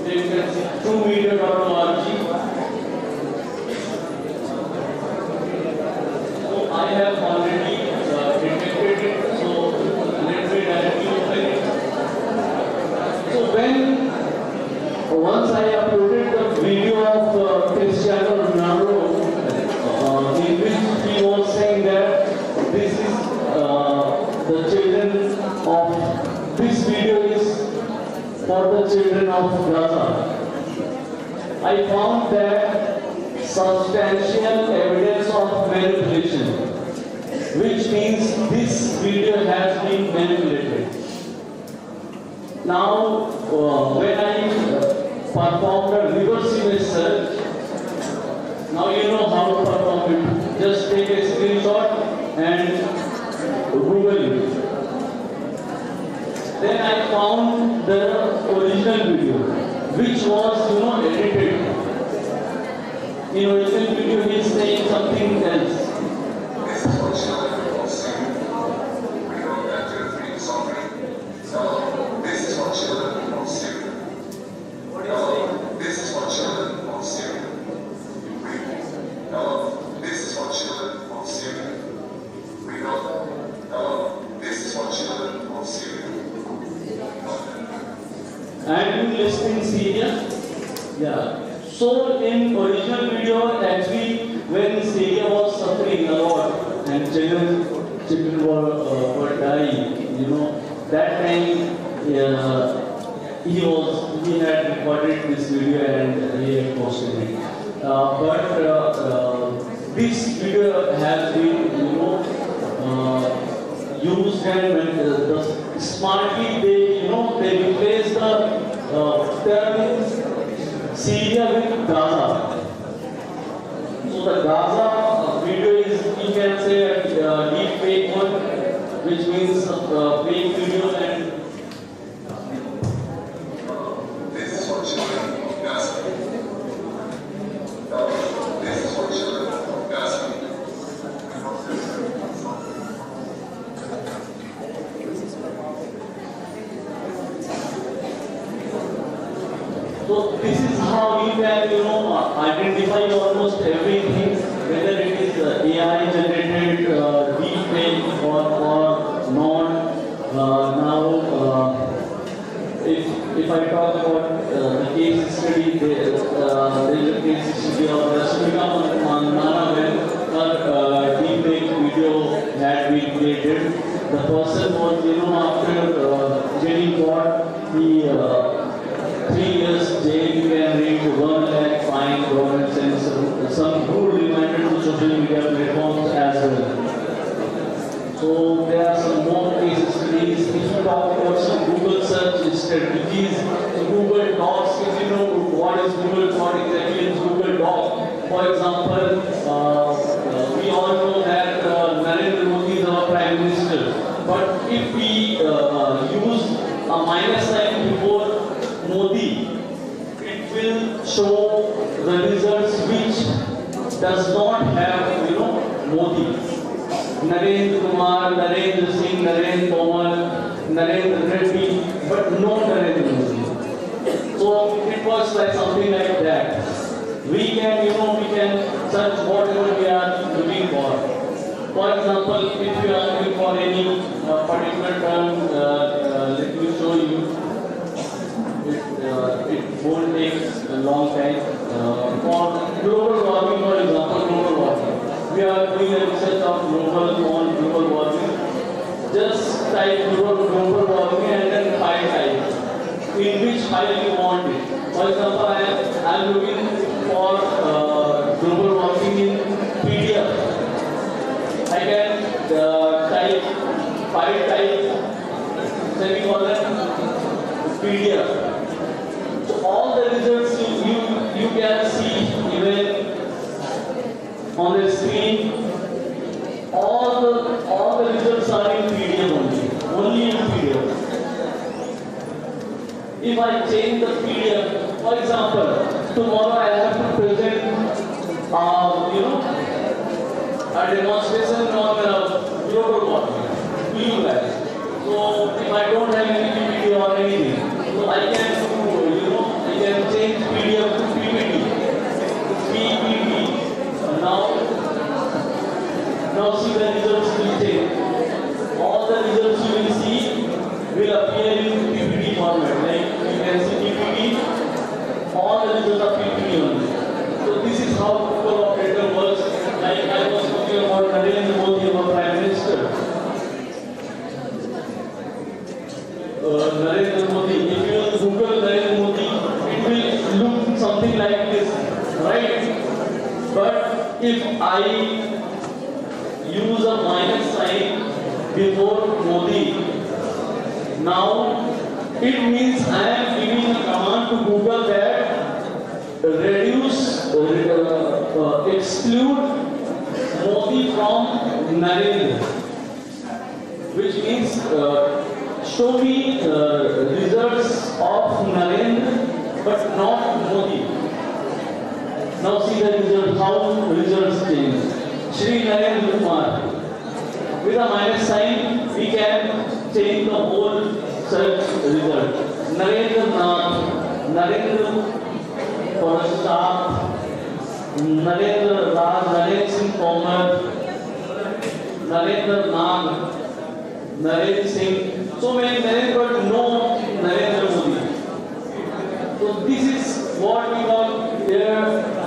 You can see TrueMedia.org. So, I have already detected it. So, let me directly open it. So, once I uploaded the video of Cristiano Ronaldo, in which he was saying that this is the children of this video is for the children of Gaza. I found that substantial evidence of manipulation, which means this video has been manipulated. Now, when I performed a reverse image search, now you know how to perform it. Just take a screenshot and Google it. Then I found the original video, which was, edited. In original video, he is saying something else. This is for children of Syria. This is for children of Syria. This is for children of Syria. This is for children of Syria. And you list in Syria? Yeah. So in original video, actually, when Syria was suffering a lot and children were dying, that time he had recorded this video and he had posted it. But this video has been, used and smartly they replace the term Syria with Gaza. So the Gaza video is, you can say, a deep fake one, which means fake videos and This is for children of Gaza. This is for children of Gaza. so this is how you can, identify almost everything, whether it is AI generated, deep fake or not. Now, if I talk about the case study, there is a case study of Rasmika Mandana when her deep fake video had been created. The person was, after getting caught, he 3 years jail, you can read 1 lakh fine, government and some rule reminded to social media platforms as well. So there are some more cases studies. If you talk about some Google search strategies, Google Docs, if you know what is Google, what exactly is Google Doc. For example, we all know that Narendra Modi is our Prime Minister. But if we use a minus sign before Modi, it will show the results which does not have, Modi. Narendra Kumar, Narendra Singh, Narendra Tomar, Narendra Reddy, but no Narendra Modi. So it works like something like that. We can search whatever we are looking for. For example, if you are looking for any particular term, let me show you. won't take a long time. For global warming, for example, global warming. We are doing a research on global warming. Just type global warming and then file type. In which file you want it. For example, I am looking for global warming in PDF. I can type file type semicolon PDF. So all the results you can see even on the screen. All the results are in PDF only in PDF. If I change the PDF, for example, tomorrow I have to present, a demonstration on global warming to you guys. So if I don't have any PPT or anything, so I can do, I can change PDF to PPT. Now see the results will change. All the results you will see will appear in PPT format. Like you can see PPT, all the results are PPT only. So this is how Google operator works. Like I was talking about Narendra Modi, our Prime Minister. Narendra Modi, if you Google Narendra Modi, it will look something like this, right? But if I use a minus sign before Modi, now it means I am giving a command to Google that reduce, exclude Modi from Narendra, which means show me results of Narendra but not Modi. Now see the result, how results change. Shri Narendra Kumar. With a minus sign, we can change the whole search result. Narendra Nath, Narendra Prasad, Narendra Raj, Narendra Singh Tomar, Narendra Nag, Narendra Singh. So many Narendra, but no Narendra Modi. So this is what we got here.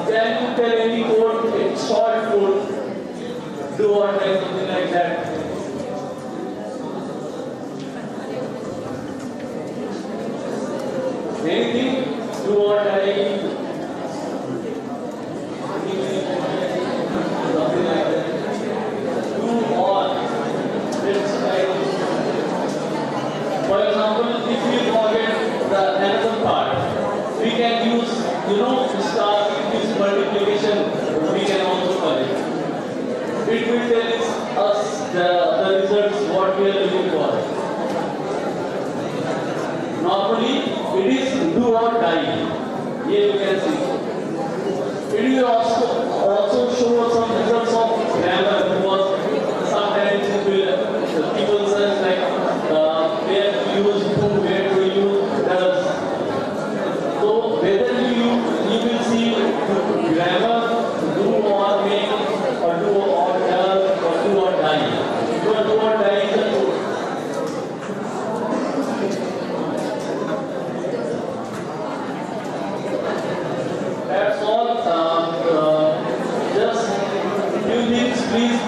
Can you tell any code, a short code, do or die, something like that? Anything? Do or die? Something like that. Do or, let's try. For example, if we forget the another part, we can use, star this multiplication, we can also call it. It will tell us the results what we are looking for. Normally, it is do or die. Here you can see. It will also show some results of grammar because sometimes it will people search like where to use do, where to use does. So whether you will see grammar, do or make, or do or does, or do or die. So do or die is a code. That's all. Just few things, please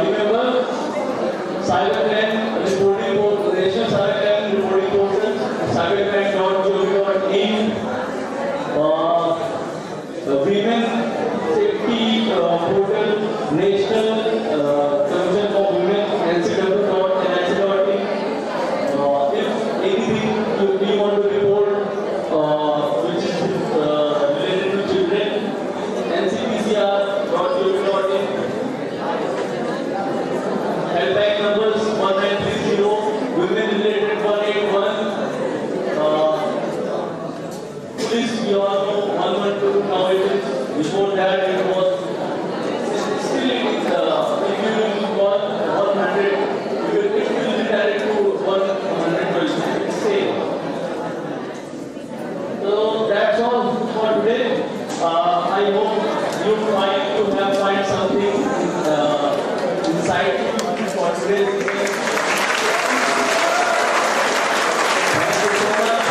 remember. Cybercrime reporting portal, National Cybercrime reporting portal, cybercrime.gov.in. Women Safety Portal, National Commission for Women, ncw.nlc.in. If anything you want to report, which is related to children, ncpcr.gov.in. Helpline numbers 1930, women related 181. Police, we all know 112, now it is. Before that it was still it is, if you call 100, it will be direct to 112. It's same. So that's all for today. I hope you find something insightful for today's session. Thank you so much.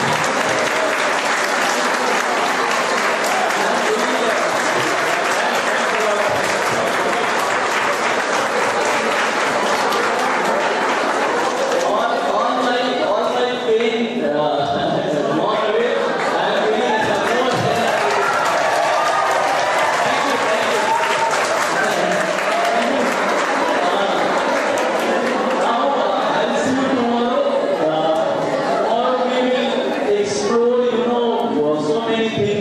things